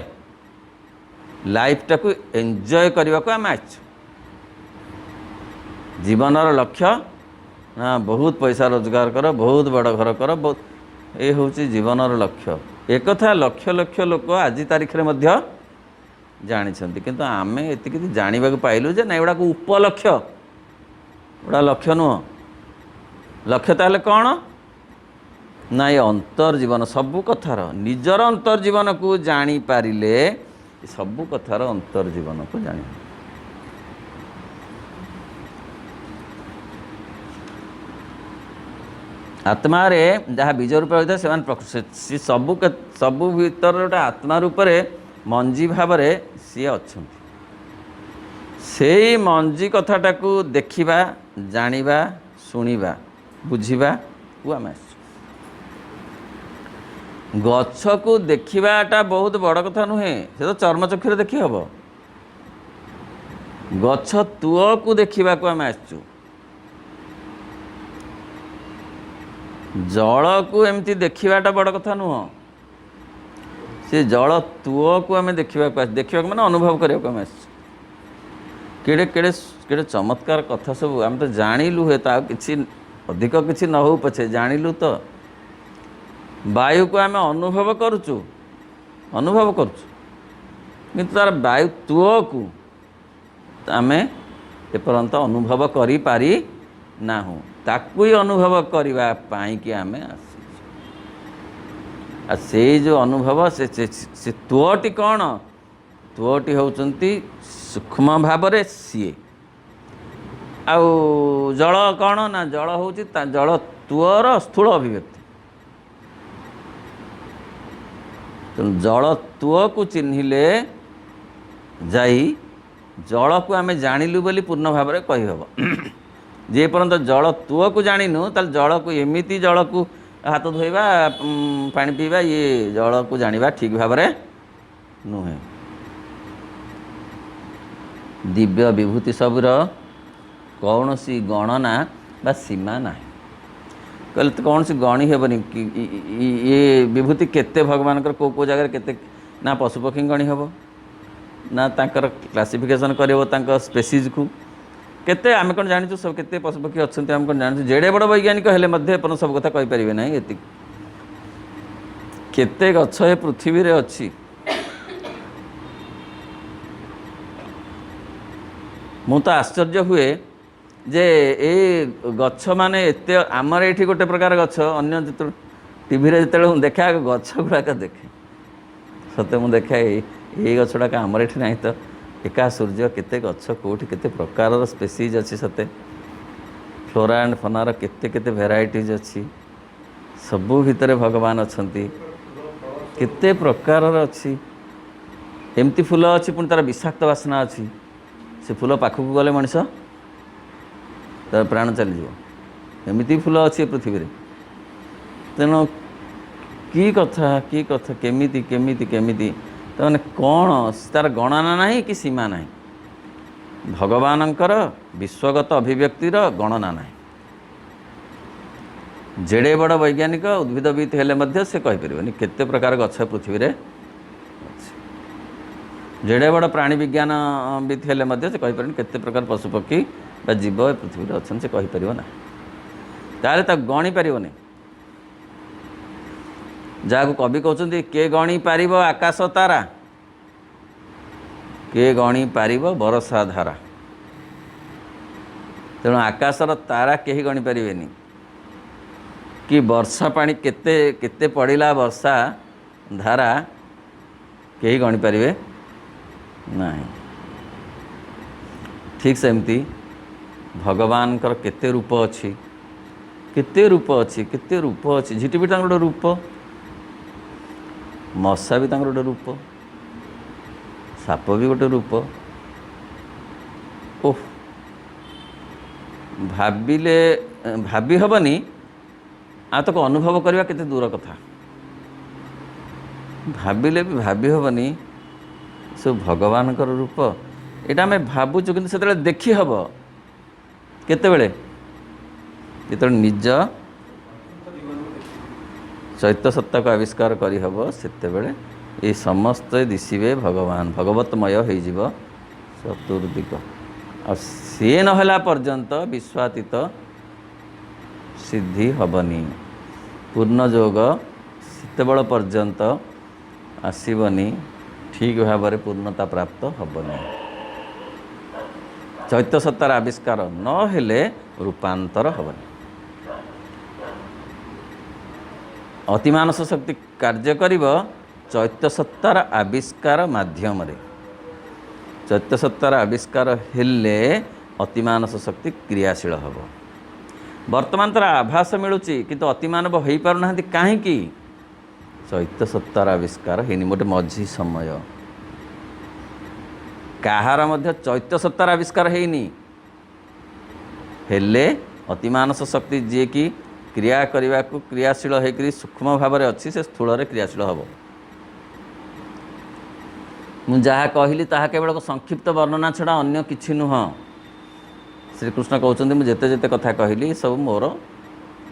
लाइफ टाकू एंजॉय करने को आम आसचु। जीवनर लक्ष्य ना बहुत पैसा रोजगार कर बहुत बड़ घर कर बहुत ये हूँ जीवनर लक्ष्य। एक कथा लक्ष लक्ष लोक आज तारीख में मध्य जानी किंतु आम ये जानवा पाइलु जे ना एगुड़ा उपलक्ष्य गुड़ा लक्ष्य नुह। लक्ष्य ताले कौन ना ये अंतर्जीवन सबू कथार निजर अंतर्जीवन को जानी पारिले सबू कथार अंतर्जीवन को जानी। आत्मा रे जहाँ बीज रूप होता है से सबू भीतर गोटे आत्मा रूप मंजी भाव सी अच्छा से मंजी कथाटा को देखा जानिबा शुणा बुझा को आम गछ को देखाटा बहुत बड़ कथा नुहे से तो चर्मचक्षुरे देखी हम गछ तुअ को देखा को आम आसचु। जल को एमती देखाटा बड़ कथा नुह से जल तुअ को आम देखा माने अनुभव करने को आम आसचु। केड़े केड़े केड़े चमत्कार कथा सब आम तो जानिलु हे ता किछि अधिक किछि न हो पछे जानिलु तो वायु को आम अनुभव करुचु किंतु तार वायु तुअ को आम एपर्यंत अनुभव करि पारि नाहु ताकु ही अनुभव करने पाई कि आम से जो अनुभव से तुअटी कौन तुअटी होउचंती सूक्ष्म भाव सी आउ जल कौन ना जल हूँ जल तुअर स्थूल अभिव्यक्ति। जल तुअ को चिन्हिले जाई जल को आम जानिलु बोली पूर्ण भाव में कही हम। जे पर्यंत जल तुअ को जानिनु ताल जल को एमिति जल को हाथ धोइबा पानी पीवा ये जल को जानिबा ठीक भाव में नुहे। दिव्य विभूति सबुर कौन सी गणना बा सीमा ना कहले तो कौन सी गणी हेबनी कि ये विभूति केते भगवान को जगह केते ना पशुपक्षी गणी हेब ना तांकर क्लासिफिकेशन करिवो तांकर स्पेसीज को केते आम कौन जानी सब केते पशुपक्षी अच्छा आम कौन जानी जेड़े बड़ वैज्ञानिक हेले मध्य अपन सब कथा कहि परिबे नहीं एति केते गछ ए पृथ्वी रे अछि। मु तो आश्चर्य हुए जे ए गछ माने एते आमर एठी गोटे प्रकार गछ अन्य जिते टीवी रे जिते देखा गछ गुड़ाक देखे सत्य मु देखा ये गछटाक आमर एठी नहीं तो एका सूर्य केते गछ कोठी केते प्रकार स्पेसीज अच्छी सते फ्लोरा एंड फनार केते केते भेराइटीज अच्छी सबू भितर भगवान अछंती केते प्रकार अच्छी एमती फूल अच्छी पुणी तार विषाक्त बासना अच्छी से फूल पाखक गले मनीष तार प्राण चलीज एमती फूल अच्छी पृथ्वी रे तेणु कि कथा केमिति केमिति केमिति तो मैंने कौन तार गणना नहीं कि सीमा नहीं भगवानंकर विश्वगत अभिव्यक्तिर गणना नहीं जेड़े बड़ वैज्ञानिक उद्भिदविद हेले मध्य से कहीपरि केते प्रकार गछ पृथ्वी रे जेड़े बड़ प्राणी विज्ञानविद हेले मध्य से कहीपरि केते प्रकार पशुपक्षी बा जीव पृथ्वी रे अछन से कहीपर ना ताले तो गणी पारिबनी जहाँ कवि कहते के गणी पारिब आकाश तारा के गणी पारिब बरसा धारा तेणु आकाशर तारा कहीं गणी पारिबेनी कि वर्षा पानी केते केते पड़िला वर्षा धारा कहीं गणी पारिबे नहीं ठीक सेमती भगवान केते रूप अच्छी केते रूप अच्छी केते रूप अच्छी झिटी भी गोटे रूप मशा भी गोटे रूप साप भी गोटे रूप ओह भाविले भाभी हेनी आ तक अनुभव करवा केते दूर कथा भाविले भी भाभी हेनी सब भगवान रूप यहाँ आम भावुचु कि से देखी हम केतेबेले जो निज चैत्य सत्ता को आविष्कार करहब सेतेबेले ये समस्ते दिशे भगवान भगवतमय हो चतुर्दिक आ सी नहला पर्यंत विश्वातीत सिद्धि हबनी पूर्ण जोग सेतेबेल पर्यंत आसबनी ठीक भाव में पूर्णता प्राप्त हबनी चैत्य सत्तार आविष्कार न हेले रूपांतर हबनी अतिमानस शक्ति कार्य करिब चैत्य सत्तार आविष्कार माध्यम रे चैत्य सत्तार आविष्कार हेले अतिमानस शक्ति क्रियाशील हब वर्तमान तार आभास मिलूची किंतु अतिमानव हो पारना कहीं चैत्य सत्तार आविष्कार हेनी मोटे मझी समय कहार मध्य चैत्य सत्तार आविष्कार हेनी हेले अतिमानस शक्ति जी की क्रिया करने को क्रियाशील होकर सूक्ष्म भाव में अच्छी से स्थूल क्रियाशील हम मुझा कहली ताहा केवल संक्षिप्त वर्णना छड़ा अन्य किछि नुह श्रीकृष्ण कहते मुझे जिते कथा कहली सब मोर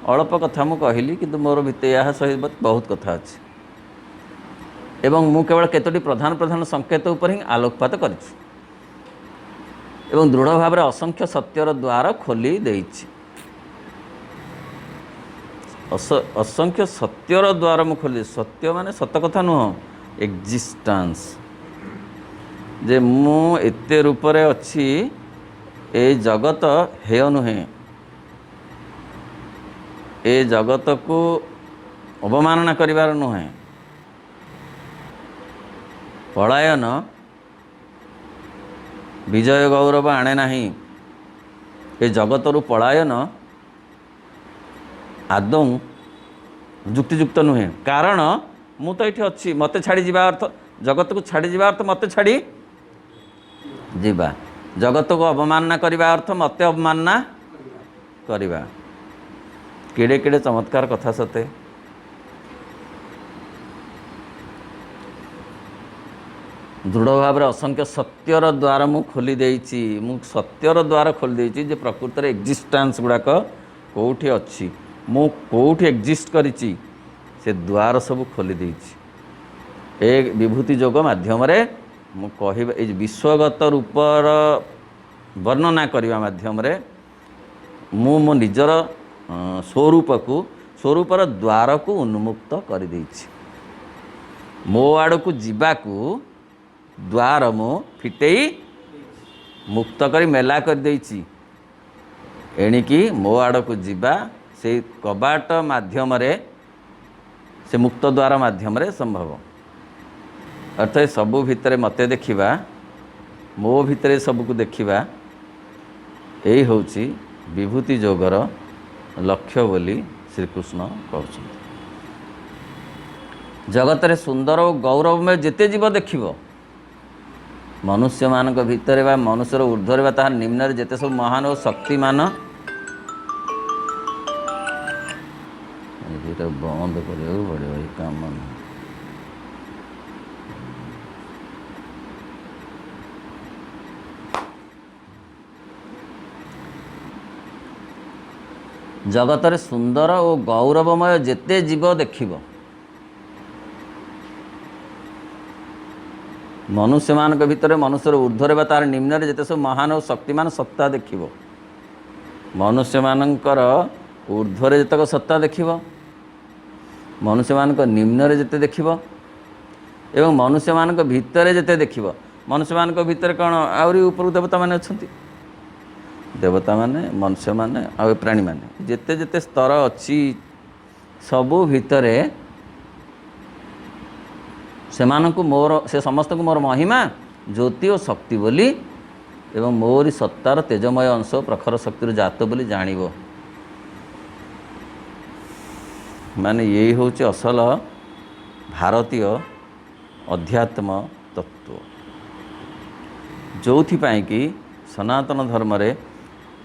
अल्प कथा मु कहली किंतु मोर भितर यह सहित बहुत कथा अच्छी एवं मु केवल केतोटी प्रधान प्रधान संकेत उपर ही आलोकपात करिछि एवं दृढ़ भाव में असंख्य सत्यर द्वार खोली देइछि असंख्य सत्यर द्वार मु खोली सत्य माने सत कथा नुह एक्जिस्टेंस जे मु एते रूप रे अछि ए जगत हेय नुहे ए जगत को अवमानना करिवार नुहे पलायन विजय गौरव आणे नाही ए जगत रु पलायन आदौ युक्तियुक्त नुहे कारण मु तो ये अच्छी मत छाड़ी जीवा अर्थ जगत को छाड़ी जीवा अर्थ मत छाड़ी जीवा जगत को अवमानना करने अर्थ मत अवमानना करवा केड़े केड़े चमत्कार कथा सते दृढ़ भाव में असंख्य सत्यर द्वार मु खोली देइछि मु सत्यर द्वार खोली देइछि जे प्रकृत रे एक्जिस्टेंस गुड़ाक कोठी अच्छी मु कोठी एक्जिस्ट करिछि से द्वार सब खोली देइछि ए विभूति जोग माध्यम रे मु कहबा ए विश्वगत रूपर वर्णना करने माध्यम रे मु मो निजर स्वरूपर द्वार को उन्मुक्त कर देइछि मो आड़ को जीवाकू द्वार मु फिटेई मुक्त करी मेला कर देइछि एणिकी मो आड़ को जीवा से कबाट माध्यम रे से मुक्त द्वार माध्यम रे संभव अर्थात सबू भितर मते देखिबा मो भितर सबको देखिबा यही होची विभूति जोगर लक्ष्य बोली श्रीकृष्ण कहते जगत रे सुंदर और गौरव में जेते जीव देखिबो मनुष्य मान भितर बा मनुष्यर ऊर्ध्वर बा ताहार निम्न जेते सब महान और शक्तिमान ଏଇଟା ବନ୍ଦ କରିବାକୁ ପଡ଼ିବ, ଏଇ କାମ ନୁହେଁ। ଜଗତରେ ସୁନ୍ଦର ଓ ଗୌରବମୟ ଯେତେ ଜୀବ ଦେଖିବ, ମନୁଷ୍ୟମାନଙ୍କ ଭିତରେ ମନୁଷ୍ୟର ଉର୍ଦ୍ଧ୍ୱରେ ବା ତା'ର ନିମ୍ନରେ ଯେତେ ସବୁ ମହାନ ଓ ଶକ୍ତିମାନ ସତ୍ତା ଦେଖିବ, ମନୁଷ୍ୟମାନଙ୍କର ଉର୍ଦ୍ଧ୍ୱରେ ଯେତେକ ସତ୍ତା ଦେଖିବ, ମନୁଷ୍ୟମାନଙ୍କ ନିମ୍ନରେ ଯେତେ ଦେଖିବ ଏବଂ ମନୁଷ୍ୟମାନଙ୍କ ଭିତରେ ଯେତେ ଦେଖିବ। ମନୁଷ୍ୟମାନଙ୍କ ଭିତରେ କ'ଣ ଆହୁରି ଉପରକୁ ଦେବତାମାନେ ଅଛନ୍ତି? ଦେବତାମାନେ, ମନୁଷ୍ୟମାନେ ଆଉ ଏ ପ୍ରାଣୀମାନେ, ଯେତେ ଯେତେ ସ୍ତର ଅଛି ସବୁ ଭିତରେ ସେମାନଙ୍କୁ ସେ ସମସ୍ତଙ୍କୁ ମୋର ମହିମା, ଜ୍ୟୋତି ଓ ଶକ୍ତି ବୋଲି ଏବଂ ମୋରି ସତ୍ତାର ତେଜମୟ ଅଂଶ ପ୍ରଖର ଶକ୍ତିରୁ ଜାତ ବୋଲି ଜାଣିବ। ମାନେ ଏଇ ହେଉଛି ଅସଲ ଭାରତୀୟ ଅଧ୍ୟାତ୍ମ ତତ୍ତ୍ୱ, ଯେଉଁଥିପାଇଁ କି ସନାତନ ଧର୍ମରେ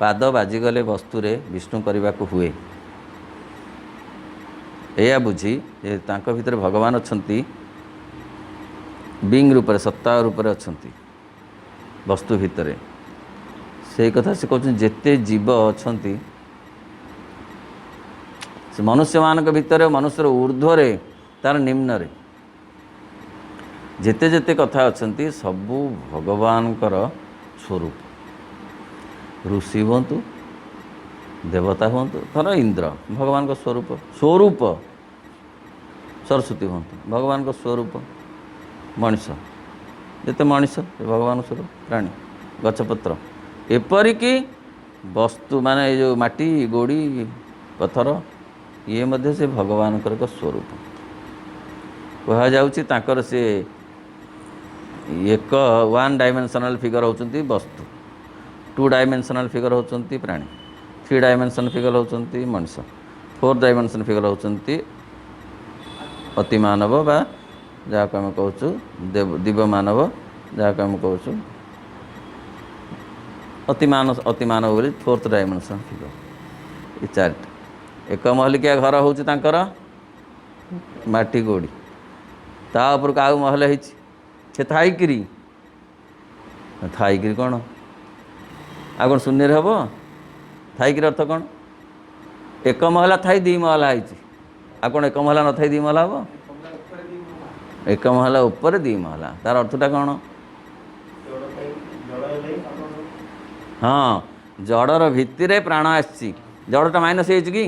ପାଦ ବାଜିଗଲେ ବସ୍ତୁରେ ବିଷ୍ଣୁ କରିବାକୁ ହୁଏ। ଏଇଆ ବୁଝି ଯେ ତାଙ୍କ ଭିତରେ ଭଗବାନ ଅଛନ୍ତି, ବିଙ୍ଗ ରୂପରେ, ସତ୍ତା ରୂପରେ ଅଛନ୍ତି ବସ୍ତୁ ଭିତରେ। ସେଇ କଥା ସେ କହୁଛନ୍ତି ଯେତେ ଜୀବ ଅଛନ୍ତି ସେ ମନୁଷ୍ୟମାନଙ୍କ ଭିତରେ, ମନୁଷ୍ୟର ଉର୍ଦ୍ଧ୍ୱରେ ତା'ର ନିମ୍ନରେ ଯେତେ ଯେତେ କଥା ଅଛନ୍ତି ସବୁ ଭଗବାନଙ୍କର ସ୍ୱରୂପ। ଋଷି ହୁଅନ୍ତୁ, ଦେବତା ହୁଅନ୍ତୁ, ଧର ଇନ୍ଦ୍ର ଭଗବାନଙ୍କ ସ୍ୱରୂପ, ସରସ୍ୱତୀ ହୁଅନ୍ତୁ ଭଗବାନଙ୍କ ସ୍ୱରୂପ, ମଣିଷ ଯେତେ ମଣିଷ ସେ ଭଗବାନଙ୍କ ସ୍ୱରୂପ, ପ୍ରାଣୀ, ଗଛପତ୍ର, ଏପରିକି ବସ୍ତୁ ମାନେ ଏଇ ଯେଉଁ ମାଟି, ଗୋଡ଼ି, ପଥର, ଇଏ ମଧ୍ୟ ସେ ଭଗବାନଙ୍କର ଏକ ସ୍ୱରୂପ। କୁହାଯାଉଛି ତାଙ୍କର ସେ ଏକ 1 ଡାଇମେନ୍ସନାଲ୍ ଫିଗର ହେଉଛନ୍ତି ବସ୍ତୁ, 2 ଡାଇମେନ୍ସନାଲ୍ ଫିଗର ହେଉଛନ୍ତି ପ୍ରାଣୀ, 3 ଡାଇମେନ୍ସନ୍ ଫିଗର ହେଉଛନ୍ତି ମଣିଷ, 4 ଡାଇମେନ୍ସନ୍ ଫିଗର ହେଉଛନ୍ତି ଅତିମାନବ ବା ଯାହାକୁ ଆମେ କହୁଛୁ ଦିବ୍ୟମାନବ, ଯାହାକୁ ଆମେ କହୁଛୁ ଅତିମାନବ ବୋଲି 4th ଡାଇମେନ୍ସନ୍ ଫିଗର। ଏ 4ଟା। ଏକ ମହଲିକିଆ ଘର ହେଉଛି ତାଙ୍କର ମାଟି, ଗୋଡ଼ି, ତା ଉପରକୁ ଆଉ ମହଲ ହେଇଛି। ସେ ଥାଇକିରି କ'ଣ ଆଉ କ'ଣ ଶୂନ୍ୟରେ ହେବ? ଥାଇକିରି ଅର୍ଥ କ'ଣ? ଏକ ମହଲା ଥାଇ 2 ମହଲା ହେଇଛି, ଆଉ କ'ଣ ଏକ ମହଲା ନଥାଇ 2 ମହଲା ହେବ? ଏକ ମହଲା ଉପରେ 2 ମହଲା, ତାର ଅର୍ଥଟା କ'ଣ? ହଁ, ଜଡ଼ର ଭିତ୍ତିରେ ପ୍ରାଣ ଆସିଛି। ଜଡ଼ଟା ମାଇନସ୍ ହେଇଛି କି?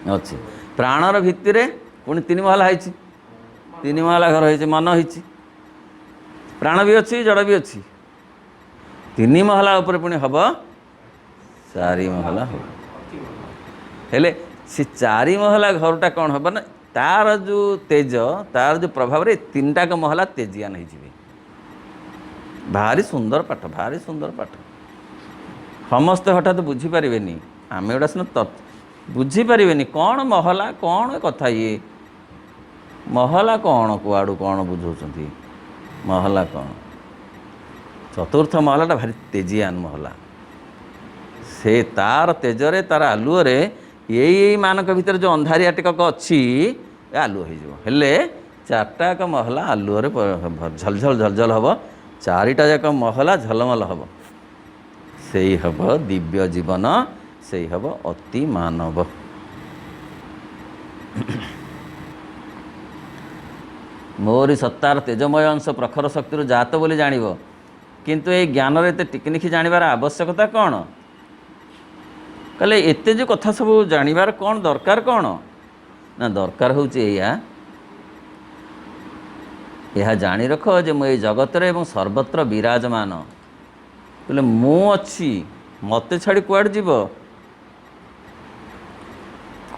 ଅଛି। ପ୍ରାଣର ଭିତ୍ତିରେ ପୁଣି 3 ମହଲା ହେଇଛି, 3 ମହଲା ଘର ହେଇଛି, ମନ ହେଇଛି, ପ୍ରାଣ ବି ଅଛି, ଜଡ଼ ବି ଅଛି। 3 ମହଲା ଉପରେ ପୁଣି ହେବ 4 ମହଲା ହେବ। ହେଲେ ସେ 4 ମହଲା ଘରଟା କ'ଣ ହେବ ନା, ତାର ଯେଉଁ ତେଜ, ତାର ଯେଉଁ ପ୍ରଭାବରେ 3ଟାକ ମହଲା ତେଜିଆନ ହେଇଯିବେ। ଭାରି ସୁନ୍ଦର ପାଠ, ଭାରି ସୁନ୍ଦର ପାଠ। ସମସ୍ତେ ହଠାତ୍ ବୁଝିପାରିବେନି, ଆମେ ଏଗୁଡ଼ା ସିନା ବୁଝିପାରିବେନି କ'ଣ ମହଲା, କ'ଣ କଥା, ଇଏ ମହଲା କ'ଣ, କୁଆଡ଼ୁ କ'ଣ ବୁଝଉଛନ୍ତି? ମହଲା କ'ଣ? ଚତୁର୍ଥ ମହଲାଟା ଭାରି ତେଜିଆନ ମହଲା। ସେ ତାର ତେଜରେ, ତାର ଆଲୁଅରେ ଏଇ ମାନଙ୍କ ଭିତରେ ଯେଉଁ ଅନ୍ଧାରିଆ ଟିକକ ଅଛି ଏ ଆଲୁଅ ହେଇଯିବ। ହେଲେ 4ଟାକ ମହଲା ଆଲୁଅରେ ଝଲଝଲ ଝଲଝଲ ହେବ, 4ଟା ଯାକ ମହଲା ଝଲମଲ ହେବ। ସେଇ ହେବ ଦିବ୍ୟ ଜୀବନ, ସେଇ ହେବ ଅତି ମାନବ। ମୋରି ସତ୍ତାର ତେଜମୟ ଅଂଶ ପ୍ରଖର ଶକ୍ତିରୁ ଜାତ ବୋଲି ଜାଣିବ। କିନ୍ତୁ ଏଇ ଜ୍ଞାନରେ ଏତେ ଟିକିନିଖି ଜାଣିବାର ଆବଶ୍ୟକତା କ'ଣ? କହିଲେ ଏତେ ଯେଉଁ କଥା ସବୁ ଜାଣିବାର କ'ଣ ଦରକାର? କ'ଣ ନା ଦରକାର ହେଉଛି ଏହା ଜାଣି ରଖ ଯେ ମୁଁ ଏଇ ଜଗତରେ ଏବଂ ସର୍ବତ୍ର ବିରାଜମାନ। କହିଲେ ମୁଁ ଅଛି, ମୋତେ ଛାଡ଼ି କୁଆଡ଼େ ଯିବ?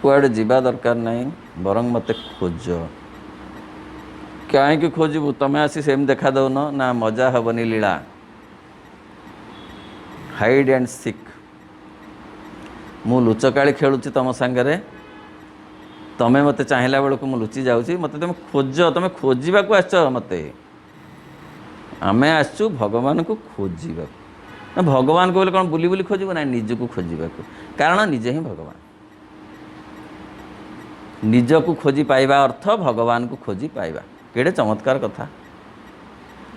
କୁଆଡ଼େ ଯିବା ଦରକାର ନାହିଁ, ବରଂ ମୋତେ ଖୋଜ। କାହିଁକି ଖୋଜିବୁ? ତମେ ଆସି ସେମିତି ଦେଖା ଦେଉନ ନା, ମଜା ହେବନି ଲୀଳା। Hide and Sikh. ମୁଁ ଲୁଚକାଳି ଖେଳୁଛି ତମ ସାଙ୍ଗରେ, ତମେ ମୋତେ ଚାହିଁଲା ବେଳକୁ ମୁଁ ଲୁଚି ଯାଉଛି, ମୋତେ ତମେ ଖୋଜ, ତମେ ଖୋଜିବାକୁ ଆସିଛ ମୋତେ। ଆମେ ଆସିଛୁ ଭଗବାନଙ୍କୁ ଖୋଜିବାକୁ। ନା ଭଗବାନଙ୍କୁ ବୋଲି କ'ଣ ବୁଲି ବୁଲି ଖୋଜିବୁ? ନାହିଁ, ନିଜକୁ ଖୋଜିବାକୁ, କାରଣ ନିଜେ ହିଁ ଭଗବାନ। ନିଜକୁ ଖୋଜି ପାଇବା ଅର୍ଥ ଭଗବାନଙ୍କୁ ଖୋଜି ପାଇବା। କେଡ଼େ ଚମତ୍କାର କଥା।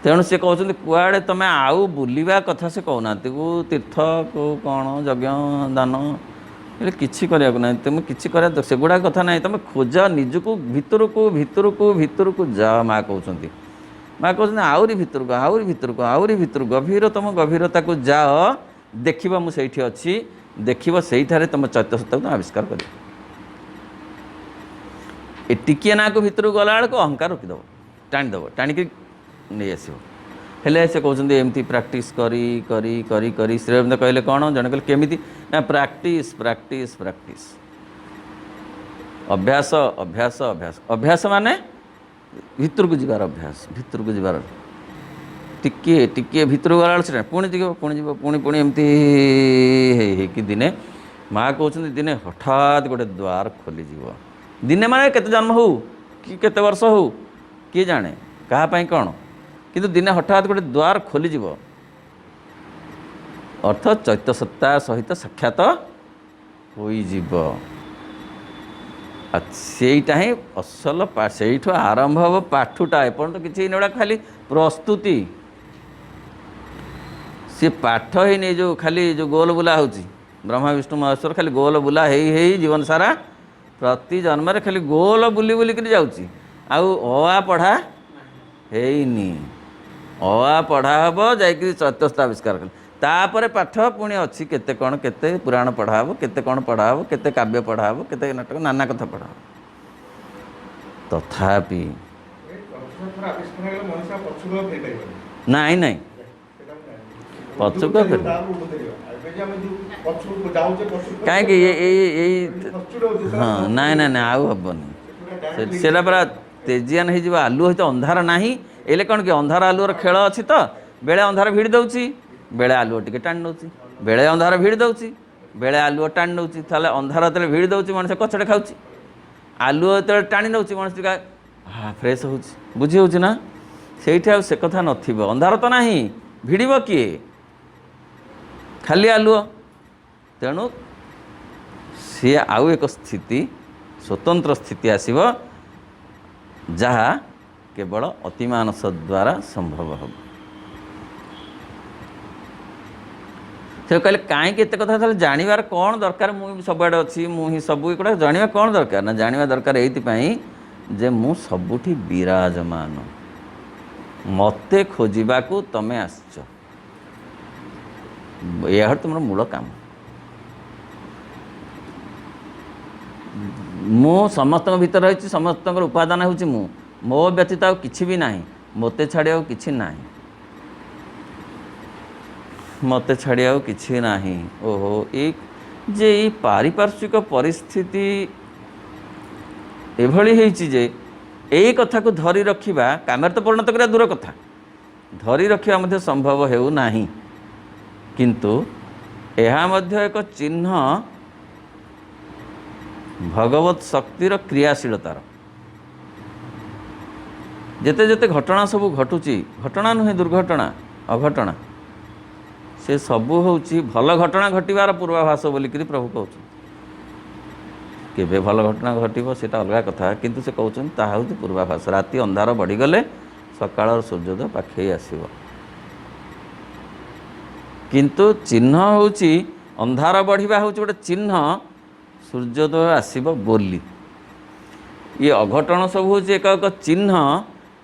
ତେଣୁ ସେ କହୁଛନ୍ତି କୁଆଡ଼େ ତୁମେ ଆଉ ବୁଲିବା କଥା ସେ କହୁନାହାନ୍ତି। କେଉଁ ତୀର୍ଥ କେଉଁ କ'ଣ ଯଜ୍ଞ ଦାନ ହେଲେ କିଛି କରିବାକୁ ନାହିଁ। ତୁମେ କିଛି କରିବା ସେଗୁଡ଼ାକ କଥା ନାହିଁ। ତୁମେ ଖୋଜ ନିଜକୁ ଭିତରକୁ ଭିତରକୁ ଭିତରକୁ ଯାଅ। ମା' କହୁଛନ୍ତି ଆହୁରି ଭିତରକୁ ଆହୁରି ଭିତରକୁ ଆହୁରି ଭିତରକୁ ଗଭୀରତମ ଗଭୀରତାକୁ ଯାଅ। ଦେଖିବ ମୁଁ ସେଇଠି ଅଛି। ଦେଖିବ ସେଇଠାରେ ତୁମ ଚୈତ୍ୟ ସତ୍ତାକୁ ତୁମେ ଆବିଷ୍କାର କରିବ। ଏ ଟିକିଏ ନାକୁ ଭିତରକୁ ଗଲାବେଳକୁ ଅହଙ୍କାର ରୋକିଦେବ, ଟାଣିଦେବ, ଟାଣିକି ନେଇ ଆସିବ। ହେଲେ ସେ କହୁଛନ୍ତି ଏମିତି ପ୍ରାକ୍ଟିସ୍ କରି କରି କରି କରି ଶ୍ରୀ ଅରବିନ୍ଦ କହିଲେ କ'ଣ? ଜଣେ କହିଲେ କେମିତି? ନା ପ୍ରାକ୍ଟିସ୍ ପ୍ରାକ୍ଟିସ୍ ପ୍ରାକ୍ଟିସ୍, ଅଭ୍ୟାସ ଅଭ୍ୟାସ ଅଭ୍ୟାସ। ଅଭ୍ୟାସ ମାନେ ଭିତରକୁ ଯିବାର ଅଭ୍ୟାସ, ଭିତରକୁ ଯିବାର। ଟିକିଏ ଟିକିଏ ଭିତରକୁ ଗଲାବେଳେ ସେଟା ପୁଣି ଯିବ ପୁଣି ଯିବ ପୁଣି ପୁଣି ଏମିତି ହେଇକି ଦିନେ ମା' କହୁଛନ୍ତି ଦିନେ ହଠାତ୍ ଗୋଟେ ଦ୍ୱାର ଖୋଲିଯିବ। ଦିନେ ମାନେ କେତେ ଜନ୍ମ ହଉ କି କେତେ ବର୍ଷ ହଉ କିଏ ଜାଣେ କାହା ପାଇଁ କ'ଣ, କିନ୍ତୁ ଦିନେ ହଠାତ୍ ଗୋଟେ ଦ୍ୱାର ଖୋଲିଯିବ। ଅର୍ଥ ଚୈତ୍ୟ ସତ୍ତା ସହିତ ସାକ୍ଷାତ ହୋଇଯିବ। ସେଇଟା ହିଁ ଅସଲ ସେଇଠୁ ଆରମ୍ଭ ହେବ ପାଠଟା। ଏପର୍ଯ୍ୟନ୍ତ କିଛି ଏଇଗୁଡ଼ା ଖାଲି ପ୍ରସ୍ତୁତି। ସେ ପାଠ ହେଇନି ଯେଉଁ ଖାଲି ଯେଉଁ ଗୋଲ ବୁଲା ହେଉଛି ବ୍ରହ୍ମା ବିଷ୍ଣୁ ମହେଶ୍ୱର ଖାଲି ଗୋଲ ବୁଲା ହେଇ ହେଇ ଜୀବନ ସାରା ପ୍ରତି ଜନ୍ମରେ ଖାଲି ଗୋଲ ବୁଲି ବୁଲିକିରି ଯାଉଛି। ଆଉ ଅ ପଢ଼ା ହେଇନି। ପଢ଼ା ହେବ ଯାଇକିରି ଚୈତ୍ୟସ୍ଥ ଆବିଷ୍କାର କଲେ। ତାପରେ ପାଠ ପୁଣି ଅଛି କେତେ କ'ଣ, କେତେ ପୁରାଣ ପଢ଼ା ହେବ, କେତେ କ'ଣ ପଢ଼ା ହେବ, କେତେ କାବ୍ୟ ପଢ଼ା ହେବ, କେତେ ନାଟକ ନାନା କଥା ପଢ଼ା ହେବ। ତଥାପି ନାଇଁ ନାଇଁ ପଛକୁ କାହିଁକି ଏଇ ହଁ ନାଇଁ ନାଇଁ ନାଇଁ ଆଉ ହେବନି। ସେଇଟା ପୁରା ତେଜିଆନ ହେଇଯିବ। ଆଲୁଅ ହଇତ ଅନ୍ଧାର ନାହିଁ। ଏଇଲେ କ'ଣ କି ଅନ୍ଧାର ଆଲୁଅର ଖେଳ ଅଛି ତ। ବେଳେ ଅନ୍ଧାର ଭିଡ଼ି ଦେଉଛି, ବେଳେ ଆଲୁଅ ଟିକେ ଟାଣି ନେଉଛି, ବେଳେ ଅନ୍ଧାର ଭିଡ଼ି ଦେଉଛି, ବେଳେ ଆଲୁଅ ଟାଣି ନେଉଛି। ତାହେଲେ ଅନ୍ଧାର ଯେତେବେଳେ ଭିଡ଼ି ଦେଉଛି ମଣିଷ କଚଡ଼େ ଖାଉଛି, ଆଲୁଅ ଯେତେବେଳେ ଟାଣି ନେଉଛି ମଣିଷ ଟିକେ ଫ୍ରେଶ୍ ହେଉଛି। ବୁଝି ହେଉଛି ନା? ସେଇଠି ଆଉ ସେ କଥା ନଥିବ। ଅନ୍ଧାର ତ ନାହିଁ, ଭିଡ଼ିବ କିଏ? ଖାଲି ଆଲୁଅ। ତେଣୁ ସିଏ ଆଉ ଏକ ସ୍ଥିତି, ସ୍ୱତନ୍ତ୍ର ସ୍ଥିତି ଆସିବ ଯାହା କେବଳ ଅତିମାନସ ଦ୍ୱାରା ସମ୍ଭବ ହେବ। ସେ କହିଲେ କାହିଁକି ଏତେ କଥା? ତାହେଲେ ଜାଣିବାର କ'ଣ ଦରକାର? ମୁଁ ସବୁଆଡ଼େ ଅଛି, ମୁଁ ହିଁ ସବୁ, ଏଗୁଡ଼ା ଜାଣିବା କ'ଣ ଦରକାର? ନା ଜାଣିବା ଦରକାର ଏଇଥିପାଇଁ ଯେ ମୁଁ ସବୁଠି ବିରାଜମାନ, ମୋତେ ଖୋଜିବାକୁ ତମେ ଆସିଛ। ଏହା ତୁମର ମୂଳ କାମ। ମୁଁ ସମସ୍ତଙ୍କ ଭିତରେ ରହିଛି, ସମସ୍ତଙ୍କର ଉପାଦାନ ହେଉଛି ମୁଁ। ମୋ ବ୍ୟତୀତ ଆଉ କିଛି ବି ନାହିଁ, ମୋତେ ଛାଡ଼ି ଆଉ କିଛି ନାହିଁ, ମୋତେ ଛାଡ଼ି ଆଉ କିଛି ନାହିଁ। ଓହୋ, ଏଇ ପାରିପାର୍ଶ୍ୱିକ ପରିସ୍ଥିତି ଏଭଳି ହେଇଛି ଯେ ଏଇ କଥାକୁ ଧରି ରଖିବା, କାମରେ ତ ପରିଣତ କରିବା ଦୂର କଥା, ଧରି ରଖିବା ମଧ୍ୟ ସମ୍ଭବ ହେଉନାହିଁ। କିନ୍ତୁ ଏହା ମଧ୍ୟ ଏକ ଚିହ୍ନ ଭଗବତ ଶକ୍ତିର କ୍ରିୟାଶୀଳତାର। ଯେତେ ଯେତେ ଘଟଣା ସବୁ ଘଟୁଛି, ଘଟଣା ନୁହେଁ ଦୁର୍ଘଟଣା, ଅଘଟଣା, ସେ ସବୁ ହେଉଛି ଭଲ ଘଟଣା ଘଟିବାର ପୂର୍ବାଭାସ ବୋଲିକିରି ପ୍ରଭୁ କହୁଛନ୍ତି। କେବେ ଭଲ ଘଟଣା ଘଟିବ ସେଇଟା ଅଲଗା କଥା, କିନ୍ତୁ ସେ କହୁଛନ୍ତି ତାହା ହେଉଛି ପୂର୍ବାଭାସ। ରାତି ଅନ୍ଧାର ବଢ଼ିଗଲେ ସକାଳର ସୂର୍ଯ୍ୟୋଦୟ ପାଖେଇ ଆସିବ। କିନ୍ତୁ ଚିହ୍ନ ହେଉଛି, ଅନ୍ଧାର ବଢ଼ିବା ହେଉଛି ଗୋଟେ ଚିହ୍ନ ସୂର୍ଯ୍ୟୋଦୟ ଆସିବ ବୋଲି। ଇଏ ଅଘଟଣ ସବୁ ହେଉଛି ଏକ ଏକ ଚିହ୍ନ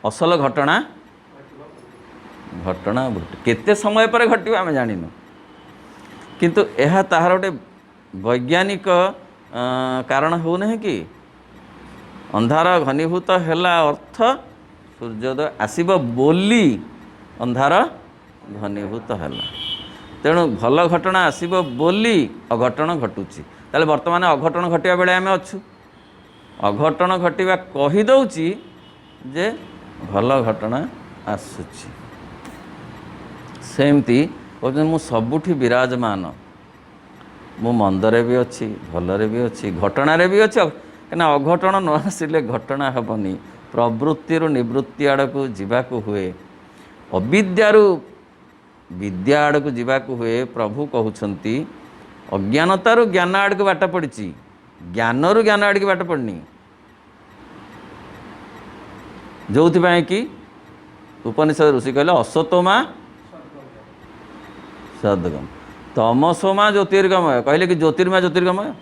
ଅସଲ ଘଟଣା କେତେ ସମୟ ପରେ ଘଟିବ ଆମେ ଜାଣିନୁ। କିନ୍ତୁ ଏହା ତାହାର ଗୋଟେ ବୈଜ୍ଞାନିକ କାରଣ ହେଉନାହିଁ କି? ଅନ୍ଧାର ଘନୀଭୂତ ହେଲା ଅର୍ଥ ସୂର୍ଯ୍ୟୋଦୟ ଆସିବ ବୋଲି ଅନ୍ଧାର ଘନୀଭୂତ ହେଲା। ତେଣୁ ଭଲ ଘଟଣା ଆସିବ ବୋଲି ଅଘଟଣ ଘଟୁଛି। ତାହେଲେ ବର୍ତ୍ତମାନ ଅଘଟଣ ଘଟିବା ବେଳେ ଆମେ ଅଛୁ। ଅଘଟଣ ଘଟିବା କହିଦେଉଛି ଯେ ଭଲ ଘଟଣା ଆସୁଛି। ସେମିତି କହୁଛନ୍ତି ମୁଁ ସବୁଠି ବିରାଜମାନ, ମୁଁ ମନ୍ଦରେ ବି ଅଛି, ଭଲରେ ବି ଅଛି, ଘଟଣାରେ ବି ଅଛି। କାହିଁକିନା ଅଘଟଣ ନ ଆସିଲେ ଘଟଣା ହେବନି। ପ୍ରବୃତ୍ତିରୁ ନିବୃତ୍ତି ଆଡ଼କୁ ଯିବାକୁ ହୁଏ, ଅବିଦ୍ୟାରୁ ବିଦ୍ୟା ଆଡ଼କୁ ଯିବାକୁ ହୁଏ। ପ୍ରଭୁ କହୁଛନ୍ତି ଅଜ୍ଞାନତାରୁ ଜ୍ଞାନ ଆଡ଼କୁ ବାଟ ପଡ଼ିଛି, ଜ୍ଞାନରୁ ଜ୍ଞାନ ଆଡ଼କୁ ବାଟ ପଡ଼ିନି। जोपाई कि उपनिषद ऋषि कहले असतोमा सद्गम, तमसोमा ज्योतिर्गमय कहले कि ज्योतिर्मय ज्योतिर्गमय,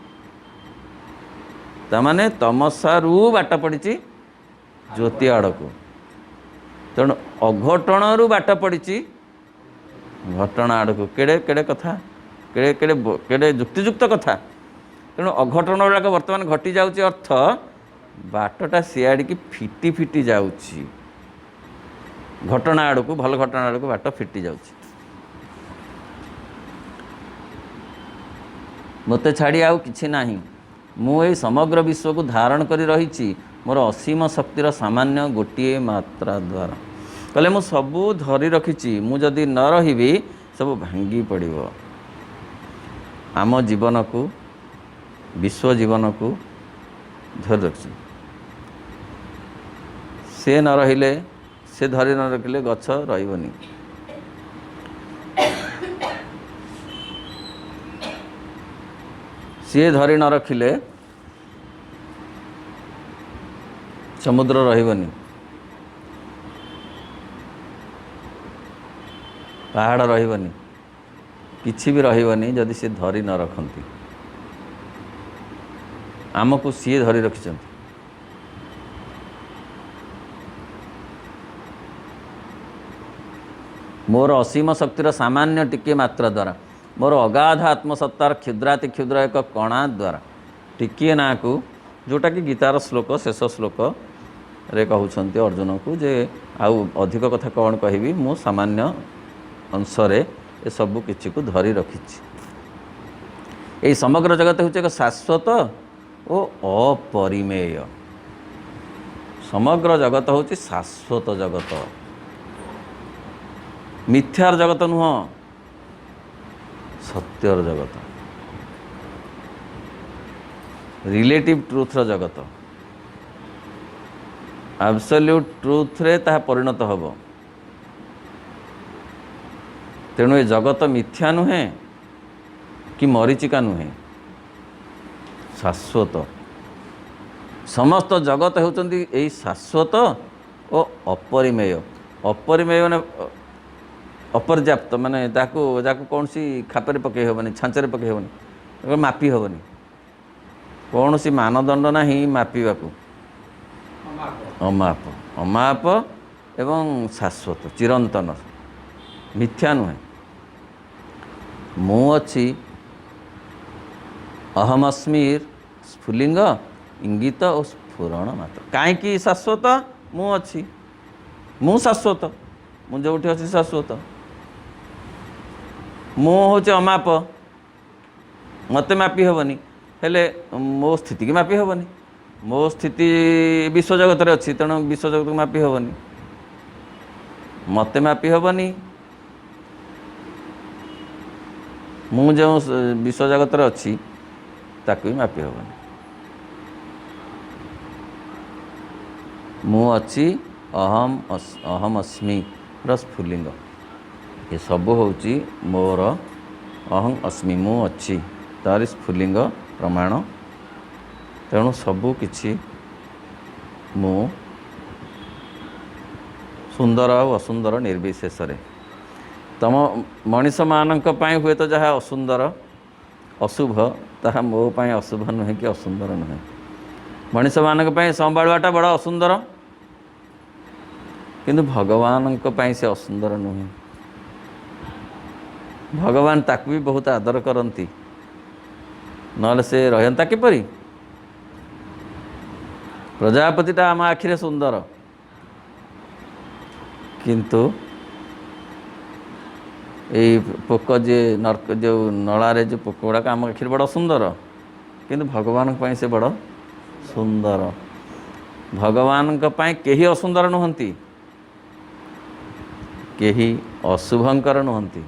तामाने तमसारू बाट पड़ी ज्योति आड़क, तेणु अघटणरू बाट पड़ी घटना आड़क। केड़े केड़े कथा, केड़े केड़े केड़े युक्तियुक्त कथा। तेणु अघटन गुड़ाक बर्तमान घटी जाउची, अर्थ बाटटा सियाड़ी की फिटी फिटी जाउची, घटना आड़क भल घटना आड़क बाट फिटी जाउची। मते छाड़ी आउ किछि नाही, मु ए समग्र विश्व को धारण करी रही, मोर असीम शक्तिर सामान्य गोटे मात्रा द्वारा। कहले मु सबू धरी रखी, मु जदि न रही सब भांगी पड़ो। आम जीवन को विश्व जीवन को धरी रखी, से न रहिले, से धरी न रखिले गछ रहिबनी। सी धरी न रखिले समुद्र रहिबनी, पहाड़ रहिबनी, किछि भी रहिबनी जदि सी धरी न रखती। आमको सी धरी रखिछन्ति। मोर असीम शक्तिर सामान्य टिके मात्रा द्वारा, मोर अगाध आत्मसत्तार क्षुद्राति क्षुद्र एक कणा द्वारा, टिके ना को जोटा कि गीतार श्लोक शेष श्लोक रे कहउछन्ति अर्जुन को जे आउ अधिक कथा कौन कहबी, मु सामान्य अंशरे ए सबु किछि को धरी रखिछि। एई समग्र जगत होउछ एक शाश्वत ओ अपरिमेय। समग्र जगत होउछ शाश्वत जगत, मिथ्यार जगत नुह, सत्यर जगत, रिलेटिव ट्रुथर जगत। एब्सोल्यूट ट्रुथ रे ताहा परिणत हब। तेणु ए जगत मिथ्या नुहे कि मरीचिका नुहे, शाश्वत। समस्त जगत होउचंती एई शाश्वत ओ अपरिमेय। अपरिमेय माने अपर्याप्त, माने ताकू जाकू कौन सी खापर पकई हेबनी, छांचरे पकई हेबनी, मापी हेबनी, कौन सी मानदंड नाही मापिबाकू। अमाप, अमाप एवं शाश्वत चिरंतन, मिथ्या नुहे। मु अच्छी अहमअस्मीर स्फुलिंग इंगित और स्फुरण मात्र। कहीं शाश्वत मु अच्छी, मु शाश्वत, मु जोठी अच्छी शाश्वत। मु हूँ अमाप, मत मापी हेबनी, हेले मो स्थिति की मापी हेबनी। मो स्थिति विश्व जगत रे अच्छी, तेणु विश्व जगत को मापी हेबनी, मते मापी हेबनी। मु जो विश्व जगत रे अच्छी ताकू भी मापी हेबनी। मु अच्छी अहम अस्मि स्फुलिंग, ये सब होची मोर अहं अस्मि, मु अच्छी तार स्फुलिंग प्रमाण। तेणु सबू किछि मु सुंदर और असुंदर निर्विशेष रे। तम मनीष मानक पई हुए तो जहाँ असुंदर अशुभ ताहा मो पई अशुभ नुहे कि असुंदर नुहे। मनीष मानक पई संभाळवाटा बड़ा असुंदर, किंतु भगवान पई से असुंदर नुहे। भगवान ताकू भी बहुत आदर करती, नले से रहंता किपरि। प्रजापतिटा आम आखिरे सुंदर, किंतु यही पोक जे नर्क जो नलारे जो पोक गुड़ाक आम आखिर बड़ा सुंदर, किंतु भगवान पई से बड़ा सुंदर। भगवान पई केही असुंदर नुहंती, केही अशुभंकर नुहंती,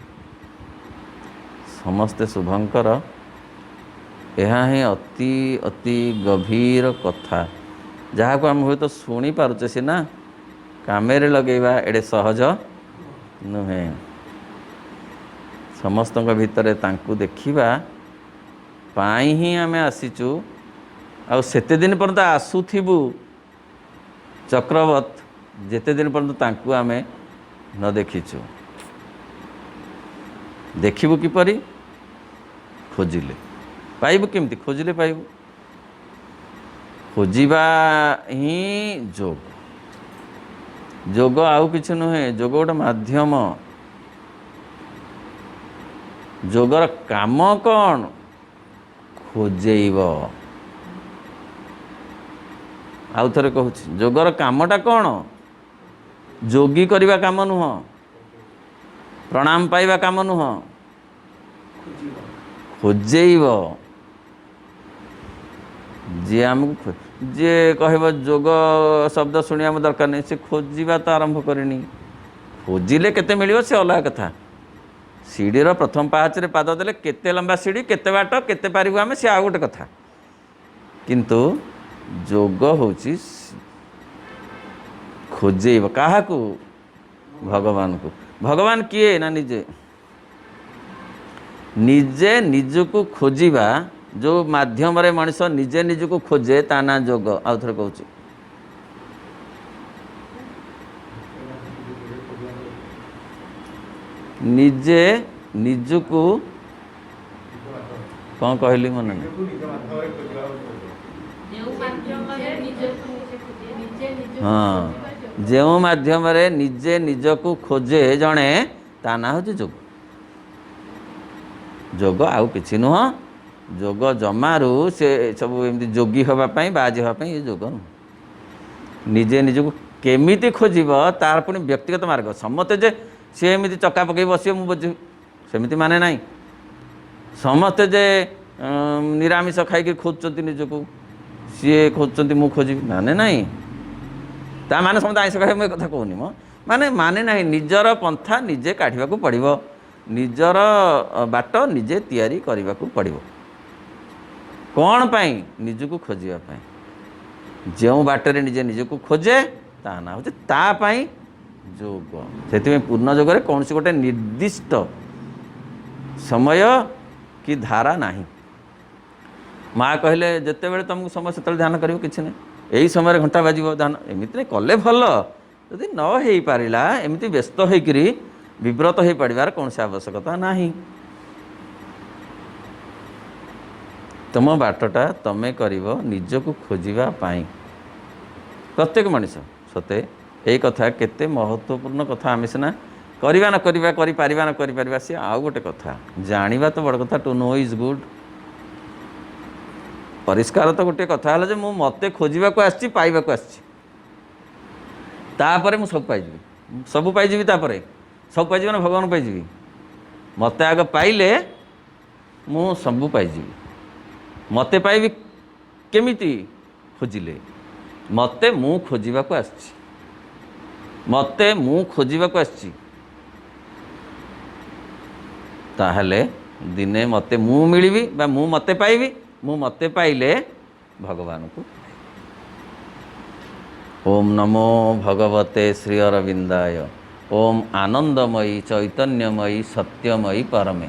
समस्ते शुभंकर। यह ही अति अति गभीर कथा, जहाँ को आम हुए तो शुणी पारुचे सीना, कामेरे लगेवा एडे सहज नुहे। समस्त भितर तांकु देखिबा पाई ही आमे आसीचु। आ सेते दिन पर्यंत आसुथिबु चक्रवत जेते दिन पर्यंत तांकु आमे न देखिछु देखिबु किपरि खोजिले पाइबु केमती खोजिले पाइबु खोजिबा ही जोग जोग आउ किछु नुहे जोग गोटे माध्यम जोगर काम कौन खोजेइब आउ थरे कहूँ जोगर कामटा कौन जोगी करवा काम नुह प्रणाम पाइबा काम नुह खोजेइब जी आमको जी कह जोग शब्द शुणा दरकार नहीं से खोजा तो आरंभ करनी खोजिले केते मिलियो से अलग कथा सीढ़ीर प्रथम पाहाचरे पाद देले केते लंबा सीढ़ी केते बाट केते पारिबु आमे से आ गोटे कथा किंतु जोग होची खोजेइब काहाकू भगवान को भगवान किए ना निजे निजे निजको खोजिबा जो माध्यम रे मनुष्य निजे निजको खोजे ता ना जोग आउ थरे कहूची निजे निजको कौन कहली मन हाँ जो माध्यम रे निजे निजको खोजे जड़े ता ना हूँ जोग जोग आउ किछि नुह जोग जमारू से सब एमती जोगी होगापाई बाज होगापाई ये जोग निजे निजको केमिति खोजिब तार पुणी व्यक्तिगत मार्ग समस्ते जे सी एमती चक्का पकई बस मु बुझ सेमती माने नहीं समस्ते जे निरामिष खाई खोजुंट निजको सी खोजुंट मु खोजी माने नहीं ता माने समस्त आइष खाई मुझे कथा कहूनी मो माने नहीं निजर पंथा निजे काढ़ा पड़ो निजर बाट निजे तैयारी करने को पड़ो कौन पाई निजको खोजापी जो बाटर निजे निजको खोजे ता ना हूँ तापाई जोग से पूर्ण जोगरे कौन सी गोटे निर्दिष्ट समय कि धारा नहीं माँ कहले जिते बड़े तुमको समय से ध्यान करो कि नहीं यही समय घंटा बाजिब ध्यान एमती नहीं कले भल जदि न हो पारा एमती व्यस्त होकरी विव्रत हो पड़ार कौन सी आवश्यकता नहीं तुम बाटटा तमें कर निजको खोजापी प्रत्येक मनीष सते यही कथा केते महत्वपूर्ण कथा आम सीना करवा न करवा न कर सी आउ गोटे कथा जानिबा तो बड़ कथा टू नो इज गुड परिष्कार तो गोटे कथा है मु मते खोजा को आसी पाइबा को आसी तापर मु सब पाइबी सब पाइबी तापर सब पाइबी ना भगवान पाइबी मते आग पाइले मु सब पाइबी मते पाइबी केमिति खोजिले मते मु खोजा को आसी मते मु खोजा को आसी ताहले दिने मते मु मिलिबी बा मु मते पाइबी मु मते पाइले भगवान को ओम नमो भगवते श्री अरविंदाय ओम आनंदमयी चैतन्यमयी सत्यमयी परमे।